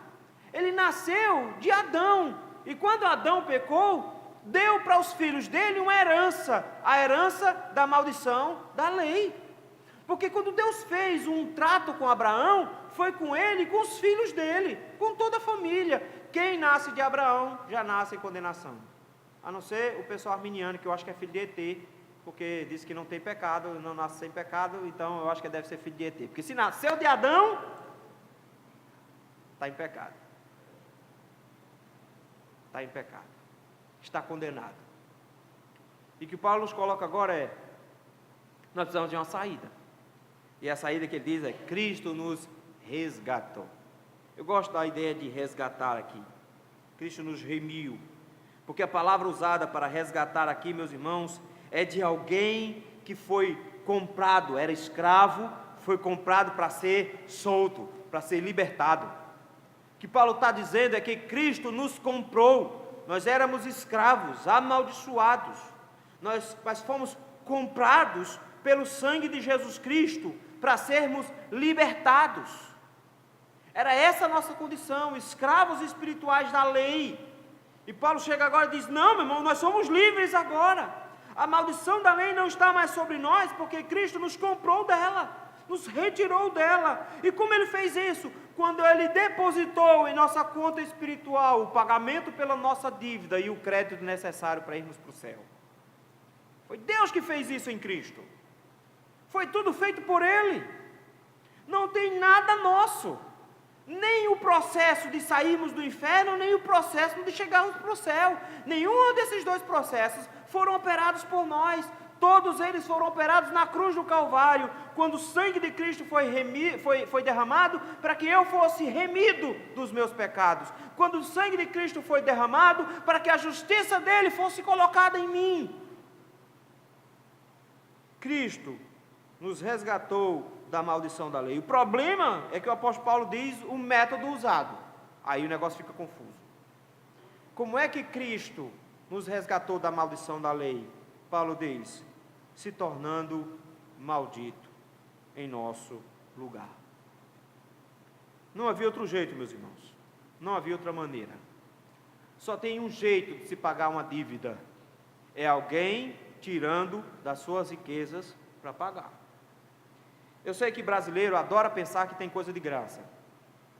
Ele nasceu de Adão. E quando Adão pecou, deu para os filhos dele uma herança. A herança da maldição da lei. Porque quando Deus fez um trato com Abraão, foi com ele e com os filhos dele, com toda a família. Quem nasce de Abraão já nasce em condenação. A não ser o pessoal arminiano, que eu acho que é filho de ET, porque diz que não tem pecado, não nasce sem pecado, então eu acho que deve ser filho de ET. Porque se nasceu de Adão, está em pecado. Está em pecado. Está condenado. E o que Paulo nos coloca agora é: nós precisamos de uma saída. E a saída que ele diz é: Cristo nos resgatou. Eu gosto da ideia de resgatar aqui. Cristo nos remiu. Porque a palavra usada para resgatar aqui, meus irmãos, é de alguém que foi comprado, era escravo, foi comprado para ser solto, para ser libertado. O que Paulo está dizendo é que Cristo nos comprou. Nós éramos escravos, amaldiçoados. Nós fomos comprados pelo sangue de Jesus Cristo para sermos libertados. Era essa a nossa condição, escravos espirituais da lei. E Paulo chega agora e diz: não, meu irmão, nós somos livres agora. A maldição da lei não está mais sobre nós, porque Cristo nos comprou dela, nos retirou dela. E como Ele fez isso? Quando Ele depositou em nossa conta espiritual o pagamento pela nossa dívida e o crédito necessário para irmos para o céu. Foi Deus que fez isso em Cristo. Foi tudo feito por Ele. Não tem nada nosso. Nem o processo de sairmos do inferno, nem o processo de chegarmos para o céu. Nenhum desses dois processos foram operados por nós. Todos eles foram operados na cruz do Calvário, quando o sangue de Cristo foi derramado para que eu fosse remido dos meus pecados. Quando o sangue de Cristo foi derramado para que a justiça dele fosse colocada em mim. Cristo nos resgatou da maldição da lei. O problema é que o apóstolo Paulo diz o método usado. Aí o negócio fica confuso. Como é que Cristo nos resgatou da maldição da lei? Paulo diz, se tornando maldito em nosso lugar. Não havia outro jeito, meus irmãos. Não havia outra maneira. Só tem um jeito de se pagar uma dívida. É alguém tirando das suas riquezas para pagar. Eu sei que brasileiro adora pensar que tem coisa de graça.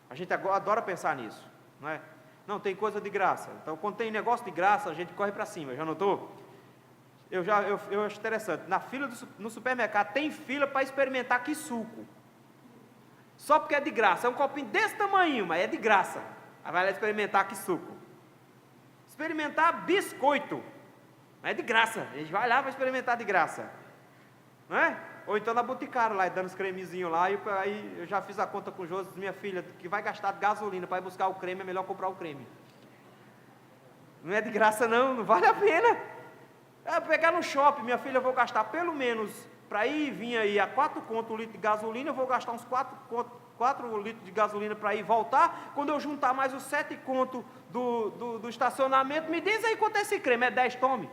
A gente adora pensar nisso, não é? Não, tem coisa de graça. Então, quando tem negócio de graça, a gente corre para cima. Já notou? Eu acho interessante. Na fila no supermercado, tem fila para experimentar que suco. Só porque é de graça. É um copinho desse tamanho, mas é de graça. Aí vai lá experimentar que suco. Experimentar biscoito. Mas é de graça. A gente vai lá para experimentar de graça. Não é? Ou então na Boticário lá, dando os cremezinhos lá, e aí eu já fiz a conta com o José, minha filha, que vai gastar de gasolina para ir buscar o creme, é melhor comprar o creme. Não é de graça não, não vale a pena. É pegar no shopping, minha filha, eu vou gastar pelo menos, para ir e vir aí a 4 conto o litro de gasolina, eu vou gastar uns 4 litros de gasolina para ir e voltar, quando eu juntar mais os 7 conto do estacionamento, me diz aí quanto é esse creme, é 10, tome.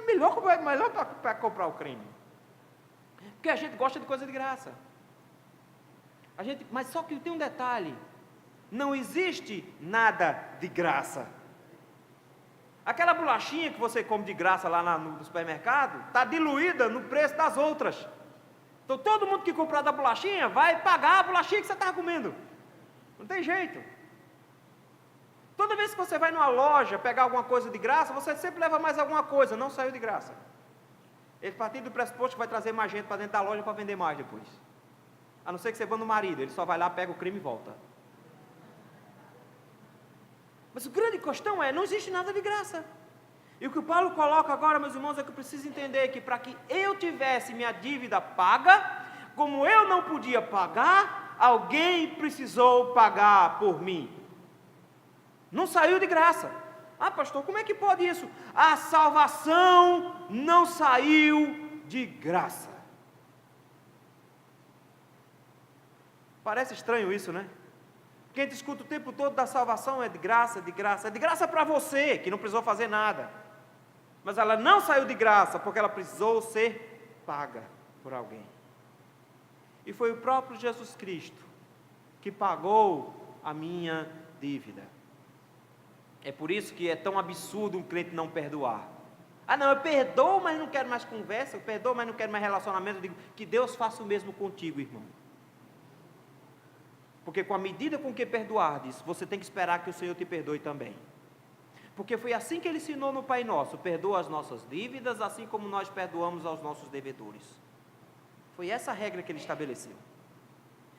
Melhor para comprar o creme. Porque a gente gosta de coisa de graça. Mas só que tem um detalhe. Não existe nada de graça. Aquela bolachinha que você come de graça lá no supermercado, está diluída no preço das outras. Então todo mundo que comprar da bolachinha vai pagar a bolachinha que você está comendo. Não tem jeito. Toda vez que você vai numa loja pegar alguma coisa de graça, você sempre leva mais alguma coisa, não saiu de graça. Ele partiu do pressuposto que vai trazer mais gente para dentro da loja para vender mais depois. A não ser que você vá no marido, ele só vai lá, pega o creme e volta. Mas o grande questão é, não existe nada de graça. E o que o Paulo coloca agora, meus irmãos, é que eu preciso entender que para que eu tivesse minha dívida paga, como eu não podia pagar, alguém precisou pagar por mim. Não saiu de graça. Ah, pastor, como é que pode isso? A salvação não saiu de graça. Parece estranho isso, né? Porque a gente escuta o tempo todo da salvação é de graça, de graça. É de graça para você, que não precisou fazer nada. Mas ela não saiu de graça, porque ela precisou ser paga por alguém. E foi o próprio Jesus Cristo que pagou a minha dívida. É por isso que é tão absurdo um crente não perdoar. Ah não, eu perdoo, mas não quero mais conversa, eu perdoo, mas não quero mais relacionamento. Eu digo, que Deus faça o mesmo contigo, irmão. Porque com a medida com que perdoardes, você tem que esperar que o Senhor te perdoe também. Porque foi assim que Ele ensinou no Pai Nosso, perdoa as nossas dívidas, assim como nós perdoamos aos nossos devedores. Foi essa a regra que Ele estabeleceu.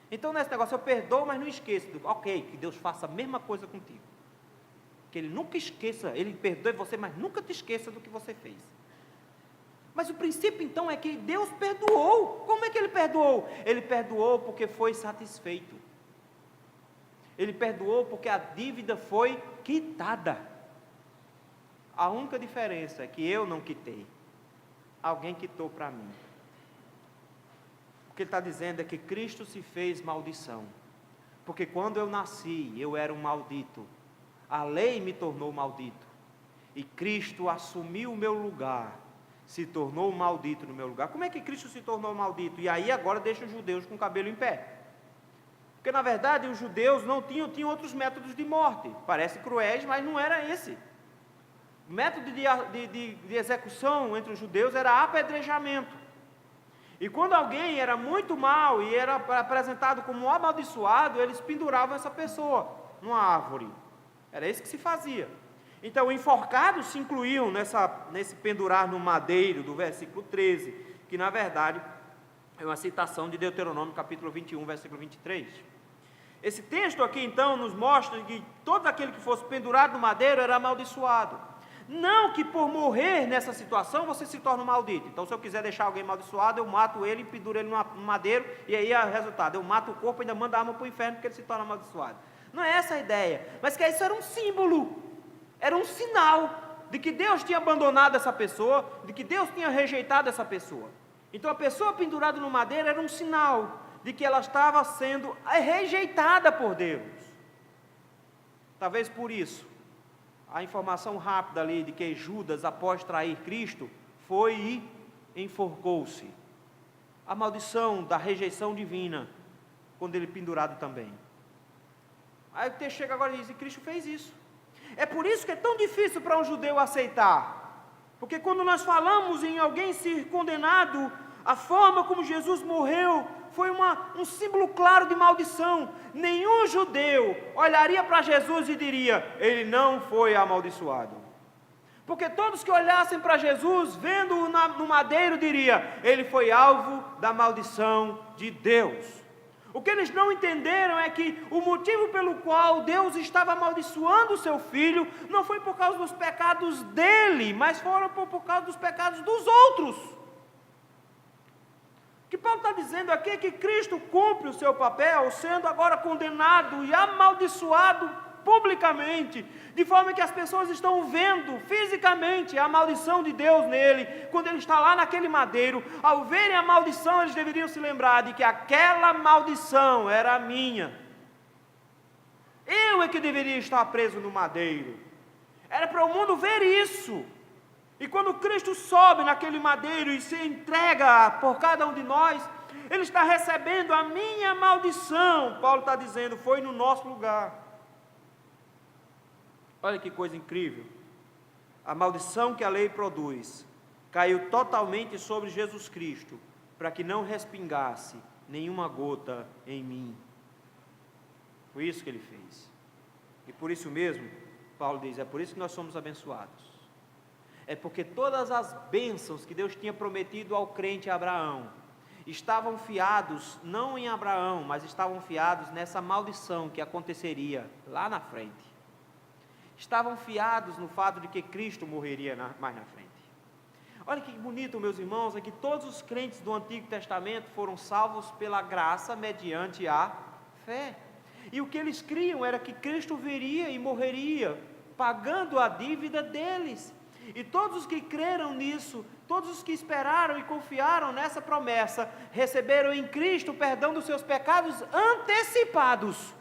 Então nesse negócio, eu perdoo, mas não esqueço. Ok, que Deus faça a mesma coisa contigo. Que Ele nunca esqueça, Ele perdoe você, mas nunca te esqueça do que você fez. Mas o princípio então é que Deus perdoou. Como é que Ele perdoou? Ele perdoou porque foi satisfeito. Ele perdoou porque a dívida foi quitada. A única diferença é que eu não quitei. Alguém quitou para mim. O que ele está dizendo é que Cristo se fez maldição. Porque quando eu nasci, eu era um maldito. A lei me tornou maldito. E Cristo assumiu o meu lugar. Se tornou maldito no meu lugar. Como é que Cristo se tornou maldito? E aí agora deixa os judeus com o cabelo em pé. Porque na verdade os judeus não tinham outros métodos de morte. Parece cruéis, mas não era esse. O método de execução entre os judeus era apedrejamento. E quando alguém era muito mau e era apresentado como um amaldiçoado, eles penduravam essa pessoa numa árvore. Era isso que se fazia. Então, enforcados se incluíam nesse pendurar no madeiro do versículo 13, que na verdade é uma citação de Deuteronômio capítulo 21, versículo 23. Esse texto aqui então nos mostra que todo aquele que fosse pendurado no madeiro era amaldiçoado. Não que por morrer nessa situação você se torne um maldito. Então se eu quiser deixar alguém amaldiçoado, eu mato ele e penduro ele no madeiro, e aí é o resultado, eu mato o corpo e ainda mando a alma para o inferno porque ele se torna amaldiçoado. Não é essa a ideia, mas que isso era um símbolo, era um sinal de que Deus tinha abandonado essa pessoa, de que Deus tinha rejeitado essa pessoa. Então a pessoa pendurada no madeiro era um sinal de que ela estava sendo rejeitada por Deus. Talvez por isso, a informação rápida ali de que Judas, após trair Cristo, foi e enforcou-se. A maldição da rejeição divina, quando ele pendurado também. Aí o texto chega agora e diz, e Cristo fez isso. É por isso que é tão difícil para um judeu aceitar. Porque quando nós falamos em alguém ser condenado, a forma como Jesus morreu foi um símbolo claro de maldição. Nenhum judeu olharia para Jesus e diria, ele não foi amaldiçoado. Porque todos que olhassem para Jesus, vendo-o no madeiro, diria, ele foi alvo da maldição de Deus. O que eles não entenderam é que o motivo pelo qual Deus estava amaldiçoando o seu filho não foi por causa dos pecados dele, mas foram por causa dos pecados dos outros. O que Paulo está dizendo aqui é que Cristo cumpre o seu papel, sendo agora condenado e amaldiçoado publicamente, de forma que as pessoas estão vendo fisicamente a maldição de Deus nele, quando ele está lá naquele madeiro. Ao verem a maldição, eles deveriam se lembrar de que aquela maldição era minha. Eu é que deveria estar preso no madeiro. Era para o mundo ver isso. E quando Cristo sobe naquele madeiro e se entrega por cada um de nós, ele está recebendo a minha maldição. Paulo está dizendo, foi no nosso lugar. Olha que coisa incrível. A maldição que a lei produz caiu totalmente sobre Jesus Cristo, para que não respingasse nenhuma gota em mim. Foi isso que ele fez. E por isso mesmo, Paulo diz, é por isso que nós somos abençoados. É porque todas as bênçãos que Deus tinha prometido ao crente Abraão, estavam fiados, não em Abraão, mas estavam fiados nessa maldição que aconteceria lá na frente. Estavam fiados no fato de que Cristo morreria mais na frente. Olha que bonito, meus irmãos, é que todos os crentes do Antigo Testamento foram salvos pela graça mediante a fé. E o que eles criam era que Cristo viria e morreria, pagando a dívida deles. E todos os que creram nisso, todos os que esperaram e confiaram nessa promessa, receberam em Cristo o perdão dos seus pecados antecipados.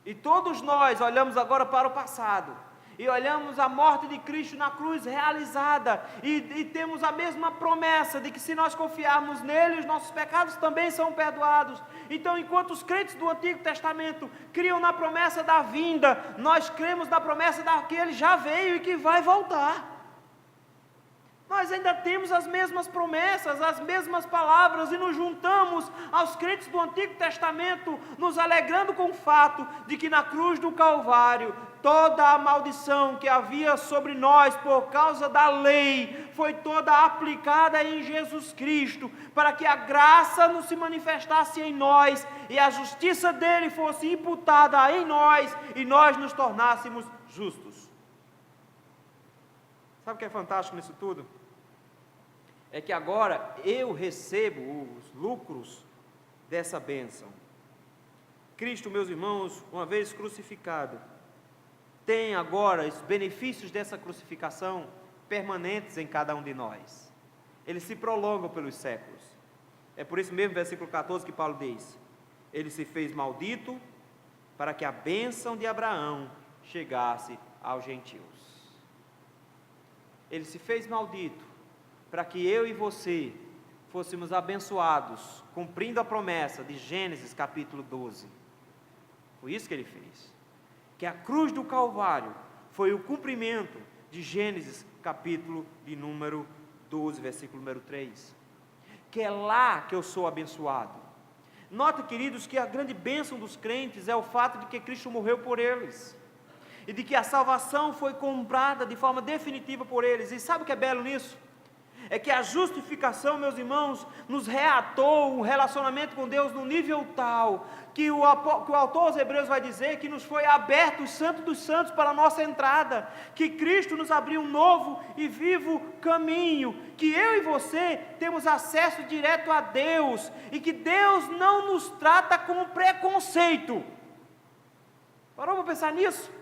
E todos nós olhamos agora para o passado, e olhamos a morte de Cristo na cruz realizada, e temos a mesma promessa de que se nós confiarmos nele, os nossos pecados também são perdoados. Então, enquanto os crentes do Antigo Testamento criam na promessa da vinda, nós cremos na promessa que ele já veio e que vai voltar. Nós ainda temos as mesmas promessas, as mesmas palavras, e nos juntamos aos crentes do Antigo Testamento, nos alegrando com o fato de que na cruz do Calvário, toda a maldição que havia sobre nós por causa da lei, foi toda aplicada em Jesus Cristo, para que a graça não se manifestasse em nós, e a justiça dele fosse imputada em nós, e nós nos tornássemos justos. Sabe o que é fantástico nisso tudo? É que agora eu recebo os lucros dessa bênção. Cristo, meus irmãos, uma vez crucificado, tem agora os benefícios dessa crucificação permanentes em cada um de nós. Eles se prolongam pelos séculos. É por isso mesmo, versículo 14, que Paulo diz, ele se fez maldito para que a bênção de Abraão chegasse aos gentios. Ele se fez maldito para que eu e você fôssemos abençoados, cumprindo a promessa de Gênesis capítulo 12. Foi isso que ele fez. Que a cruz do Calvário foi o cumprimento de Gênesis capítulo de número 12, versículo número 3. Que é lá que eu sou abençoado. Nota, queridos, que a grande bênção dos crentes é o fato de que Cristo morreu por eles. E de que a salvação foi comprada de forma definitiva por eles. E sabe o que é belo nisso? É que a justificação, meus irmãos, nos reatou um relacionamento com Deus no nível tal, que o autor aos Hebreus vai dizer que nos foi aberto o Santo dos Santos para a nossa entrada, que Cristo nos abriu um novo e vivo caminho, que eu e você temos acesso direto a Deus, e que Deus não nos trata com preconceito. Parou para pensar nisso?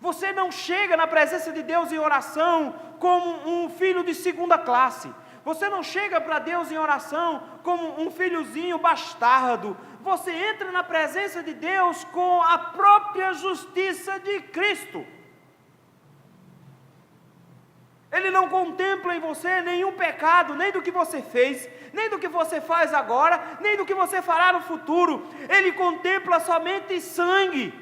Você não chega na presença de Deus em oração como um filho de segunda classe. Você não chega para Deus em oração como um filhozinho bastardo. você entra na presença de Deus com a própria justiça de Cristo. Ele não contempla em você nenhum pecado, nem do que você fez, nem do que você faz agora, nem do que você fará no futuro. Ele contempla somente sangue.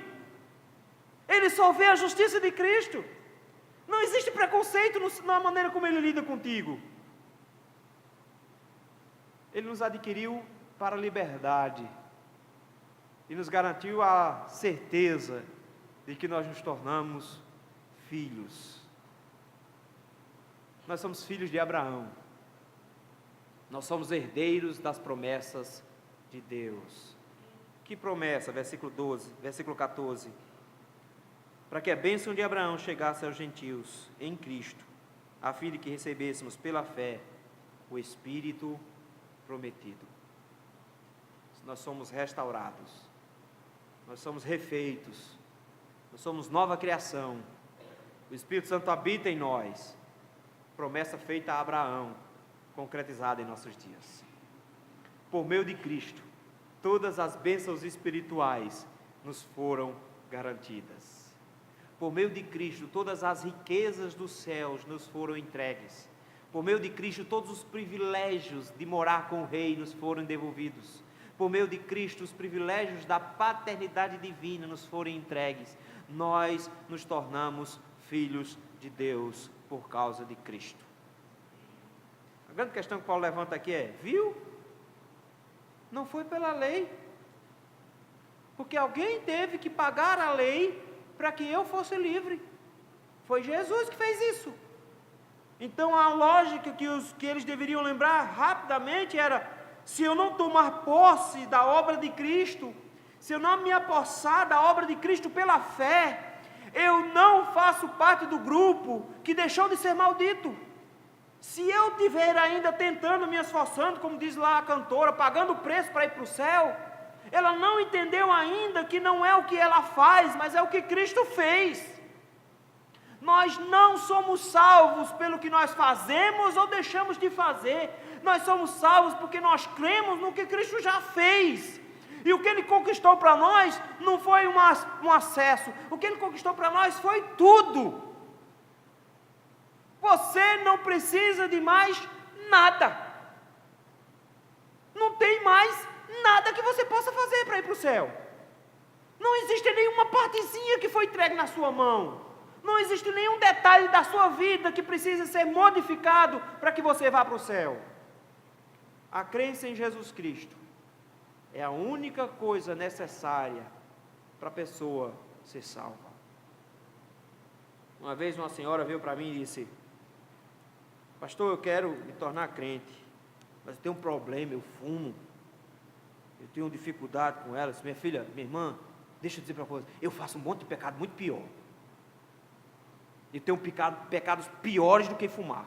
Ele só vê a justiça de Cristo. Não existe preconceito na maneira como Ele lida contigo. Ele nos adquiriu para a liberdade e nos garantiu a certeza de que nós nos tornamos filhos. Nós somos filhos de Abraão. Nós somos herdeiros das promessas de Deus. Que promessa? Versículo 12, versículo 14. Para que a bênção de Abraão chegasse aos gentios em Cristo, a fim de que recebêssemos pela fé o Espírito prometido. Nós somos restaurados, nós somos refeitos, nós somos nova criação. O Espírito Santo habita em nós. Promessa feita a Abraão, concretizada em nossos dias. Por meio de Cristo, todas as bênçãos espirituais nos foram garantidas. Por meio de Cristo, todas as riquezas dos céus nos foram entregues. Por meio de Cristo, todos os privilégios de morar com o Rei nos foram devolvidos. Por meio de Cristo, os privilégios da paternidade divina nos foram entregues. Nós nos tornamos filhos de Deus por causa de Cristo. A grande questão que Paulo levanta aqui é: viu? Não foi pela lei, porque alguém teve que pagar a lei para que eu fosse livre. Foi Jesus que fez isso. Então a lógica que eles deveriam lembrar rapidamente era: se eu não tomar posse da obra de Cristo, se eu não me apossar da obra de Cristo pela fé, eu não faço parte do grupo que deixou de ser maldito. Se eu estiver ainda tentando, me esforçando, como diz lá a cantora, pagando o preço para ir para o céu, ela não entendeu ainda que não é o que ela faz, mas é o que Cristo fez. Nós não somos salvos pelo que nós fazemos ou deixamos de fazer. Nós somos salvos porque nós cremos no que Cristo já fez. E o que Ele conquistou para nós não foi um acesso. O que Ele conquistou para nós foi tudo. Você não precisa de mais nada. Não tem mais nada que você possa fazer para ir para o céu. Não existe nenhuma partezinha que foi entregue na sua mão. Não existe nenhum detalhe da sua vida que precisa ser modificado para que você vá para o céu. A crença em Jesus Cristo é a única coisa necessária para a pessoa ser salva. Uma vez uma senhora veio para mim e disse: pastor, eu quero me tornar crente, mas eu tenho um problema, eu fumo, eu tenho dificuldade com ela. Eu disse: minha filha, minha irmã, deixa eu dizer para você, eu faço um monte de pecado muito pior. Eu tenho pecados piores do que fumar.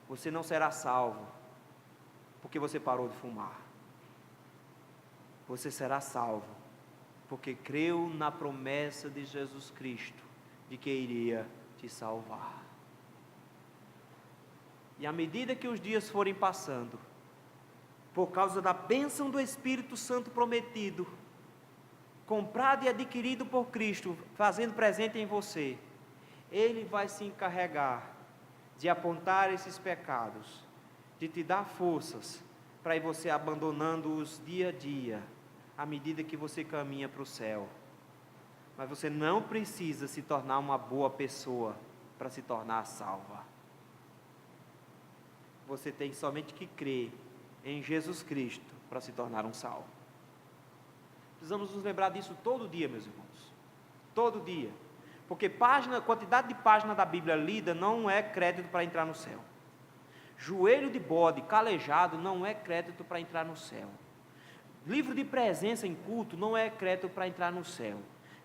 Você não será salvo porque você parou de fumar. Você será salvo porque creu na promessa de Jesus Cristo de que iria te salvar. E à medida que os dias forem passando, por causa da bênção do Espírito Santo prometido, comprado e adquirido por Cristo, fazendo presente em você, Ele vai se encarregar de apontar esses pecados, de te dar forças para ir você abandonando-os dia a dia, à medida que você caminha para o céu. Mas você não precisa se tornar uma boa pessoa para se tornar salva. Você tem somente que crer em Jesus Cristo para se tornar um salvo. Precisamos nos lembrar disso todo dia, meus irmãos. Todo dia. Porque quantidade de página da Bíblia lida não é crédito para entrar no céu. Joelho de bode calejado não é crédito para entrar no céu. Livro de presença em culto não é crédito para entrar no céu.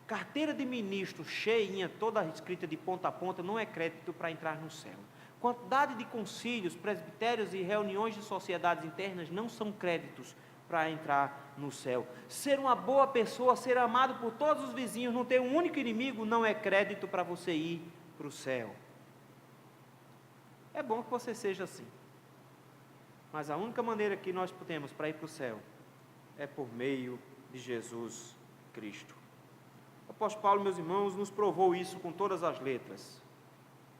Carteira de ministro cheinha, toda escrita de ponta a ponta, não é crédito para entrar no céu. Quantidade de concílios, presbitérios e reuniões de sociedades internas não são créditos para entrar no céu. Ser uma boa pessoa, ser amado por todos os vizinhos, não ter um único inimigo, não é crédito para você ir para o céu. É bom que você seja assim. Mas a única maneira que nós temos para ir para o céu é por meio de Jesus Cristo. O apóstolo Paulo, meus irmãos, nos provou isso com todas as letras.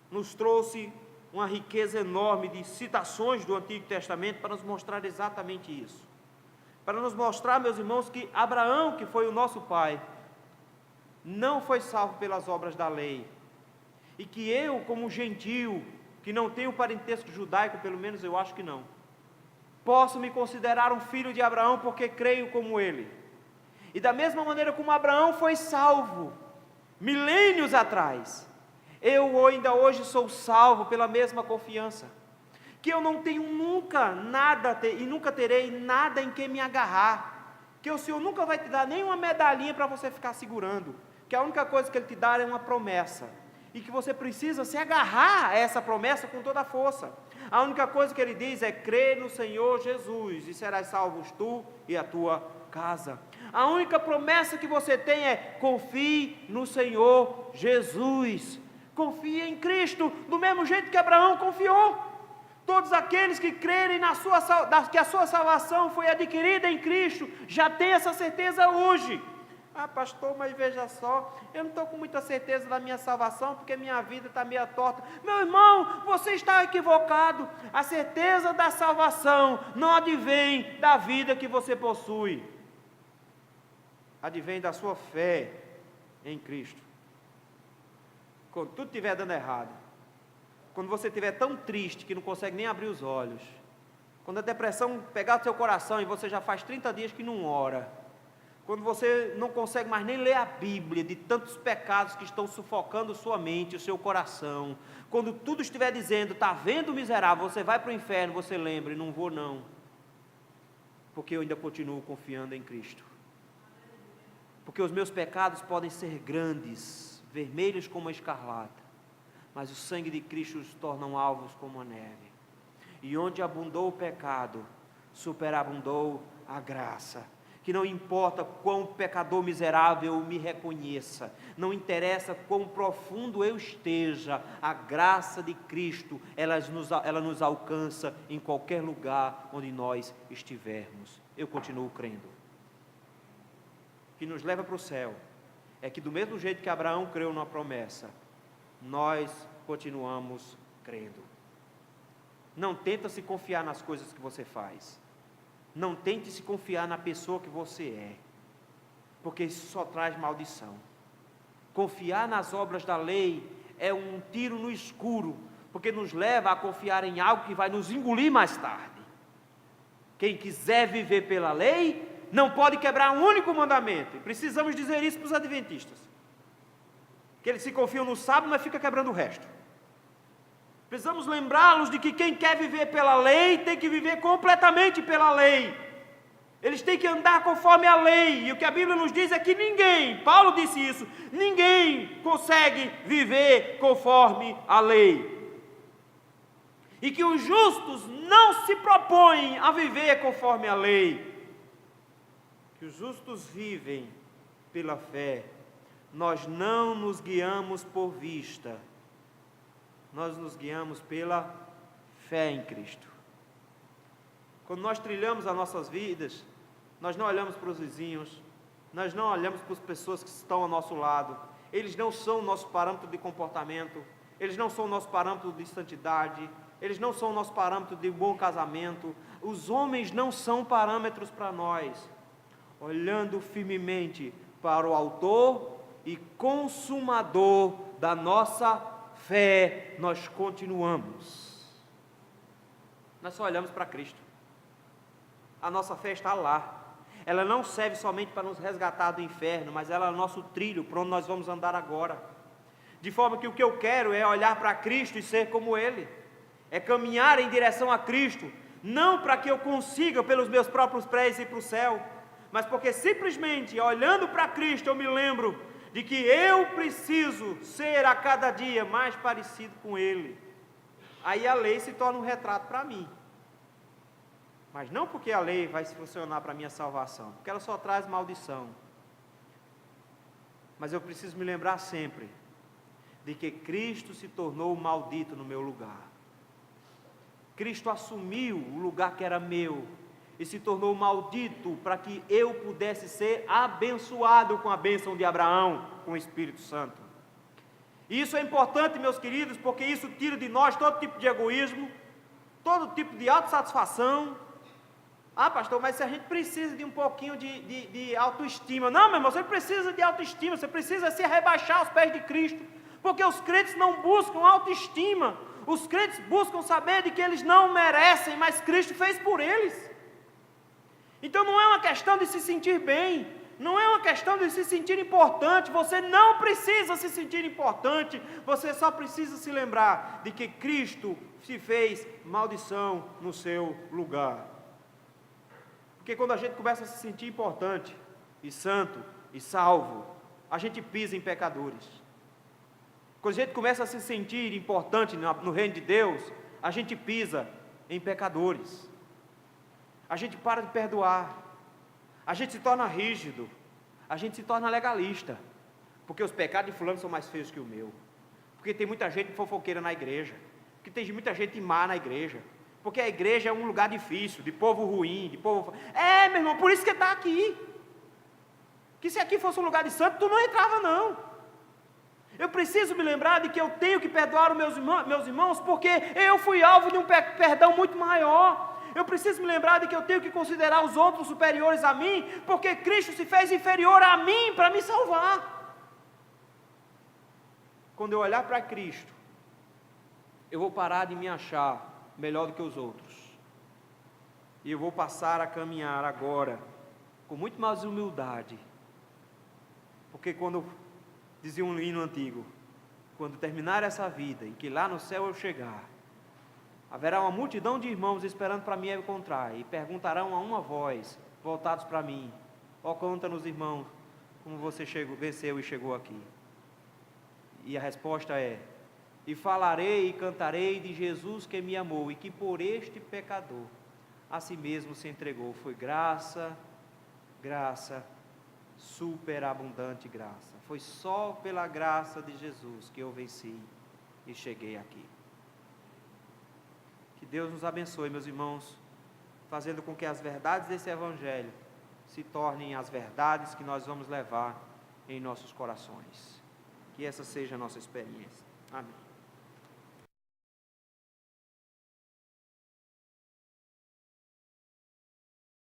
Nos trouxe uma riqueza enorme de citações do Antigo Testamento para nos mostrar exatamente isso. Para nos mostrar, meus irmãos, que Abraão, que foi o nosso pai, não foi salvo pelas obras da lei. E que eu, como gentio, que não tenho parentesco judaico, pelo menos eu acho que não, posso me considerar um filho de Abraão porque creio como ele. E da mesma maneira como Abraão foi salvo milênios atrás, eu ainda hoje sou salvo pela mesma confiança, que eu não tenho nunca nada e nunca terei nada em que me agarrar, que o Senhor nunca vai te dar nenhuma medalhinha para você ficar segurando, que a única coisa que Ele te dá é uma promessa, e que você precisa se agarrar a essa promessa com toda a força. A única coisa que Ele diz é: crê no Senhor Jesus e serás salvos tu e a tua casa. A única promessa que você tem é: confie no Senhor Jesus, confie em Cristo, do mesmo jeito que Abraão confiou. Todos aqueles que crerem que a sua salvação foi adquirida em Cristo, já têm essa certeza hoje. Ah, pastor, mas veja só, eu não estou com muita certeza da minha salvação, porque minha vida está meio torta. Meu irmão, você está equivocado. A certeza da salvação não advém da vida que você possui, advém da sua fé em Cristo. Quando tudo estiver dando errado, quando você estiver tão triste que não consegue nem abrir os olhos, quando a depressão pegar o seu coração e você já faz 30 dias que não ora, quando você não consegue mais nem ler a Bíblia, de tantos pecados que estão sufocando sua mente, o seu coração, quando tudo estiver dizendo: está vendo, miserável, você vai para o inferno, você lembre: não vou não, porque eu ainda continuo confiando em Cristo, porque os meus pecados podem ser grandes, vermelhos como a escarlata, mas o sangue de Cristo os tornam alvos como a neve, e onde abundou o pecado, superabundou a graça. Que não importa quão pecador miserável eu me reconheça, não interessa quão profundo eu esteja, a graça de Cristo, ela nos alcança em qualquer lugar onde nós estivermos. Eu continuo crendo. O que nos leva para o céu é que, do mesmo jeito que Abraão creu na promessa, nós continuamos crendo. Não tenta se confiar nas coisas que você faz. Não tente se confiar na pessoa que você é, porque isso só traz maldição. Confiar nas obras da lei é um tiro no escuro, porque nos leva a confiar em algo que vai nos engolir mais tarde. Quem quiser viver pela lei, não pode quebrar um único mandamento. E precisamos dizer isso para os adventistas, que eles se confiam no sábado, mas fica quebrando o resto. Precisamos lembrá-los de que quem quer viver pela lei tem que viver completamente pela lei. Eles têm que andar conforme a lei. E o que a Bíblia nos diz é que ninguém, Paulo disse isso, ninguém consegue viver conforme a lei. E que os justos não se propõem a viver conforme a lei. Que os justos vivem pela fé. Nós não nos guiamos por vista. Nós nos guiamos pela fé em Cristo. Quando nós trilhamos as nossas vidas, nós não olhamos para os vizinhos, nós não olhamos para as pessoas que estão ao nosso lado. Eles não são o nosso parâmetro de comportamento, eles não são o nosso parâmetro de santidade, eles não são o nosso parâmetro de bom casamento. Os homens não são parâmetros para nós. Olhando firmemente para o autor e consumador da nossa fé, nós continuamos. Nós só olhamos para Cristo. A nossa fé está lá. Ela não serve somente para nos resgatar do inferno, mas ela é o nosso trilho, para onde nós vamos andar agora. De forma que o que eu quero é olhar para Cristo e ser como Ele. É caminhar em direção a Cristo, não para que eu consiga pelos meus próprios pés ir para o céu, mas porque simplesmente olhando para Cristo eu me lembro de que eu preciso ser a cada dia mais parecido com Ele. Aí a lei se torna um retrato para mim. Mas não porque a lei vai funcionar para a minha salvação, porque ela só traz maldição. Mas eu preciso me lembrar sempre de que Cristo se tornou maldito no meu lugar. Cristo assumiu o lugar que era meu e se tornou maldito para que eu pudesse ser abençoado com a bênção de Abraão, com o Espírito Santo. E isso é importante, meus queridos, porque isso tira de nós todo tipo de egoísmo, todo tipo de autossatisfação. Ah, pastor, mas se a gente precisa de um pouquinho de autoestima. Não, meu irmão, você precisa de autoestima, você precisa se rebaixar aos pés de Cristo, porque os crentes não buscam autoestima, os crentes buscam saber de que eles não merecem, mas Cristo fez por eles. Então não é uma questão de se sentir bem, não é uma questão de se sentir importante, você não precisa se sentir importante, você só precisa se lembrar de que Cristo se fez maldição no seu lugar. Porque quando a gente começa a se sentir importante, e santo, e salvo, a gente pisa em pecadores. Quando a gente começa a se sentir importante no reino de Deus, a gente pisa em pecadores. A gente para de perdoar, a gente se torna rígido, a gente se torna legalista, porque os pecados de fulano são mais feios que o meu, porque tem muita gente fofoqueira na igreja, porque tem muita gente má na igreja, porque a igreja é um lugar difícil, de povo ruim, de povo... meu irmão, por isso que está aqui, que se aqui fosse um lugar de santo, tu não entrava não. Eu preciso me lembrar de que eu tenho que perdoar os meus irmãos, porque eu fui alvo de um perdão muito maior. Eu preciso me lembrar de que eu tenho que considerar os outros superiores a mim, porque Cristo se fez inferior a mim para me salvar. Quando eu olhar para Cristo, eu vou parar de me achar melhor do que os outros, e eu vou passar a caminhar agora com muito mais humildade, porque quando dizia um hino antigo, quando terminar essa vida e que lá no céu eu chegar, haverá uma multidão de irmãos esperando para me encontrar e perguntarão a uma voz, voltados para mim: ó, conta-nos, irmão, como você venceu e chegou aqui. E a resposta é: e falarei e cantarei de Jesus que me amou e que por este pecador a si mesmo se entregou. Foi graça, graça, superabundante graça. Foi só pela graça de Jesus que eu venci e cheguei aqui. Que Deus nos abençoe, meus irmãos, fazendo com que as verdades desse Evangelho se tornem as verdades que nós vamos levar em nossos corações. Que essa seja a nossa experiência. Amém.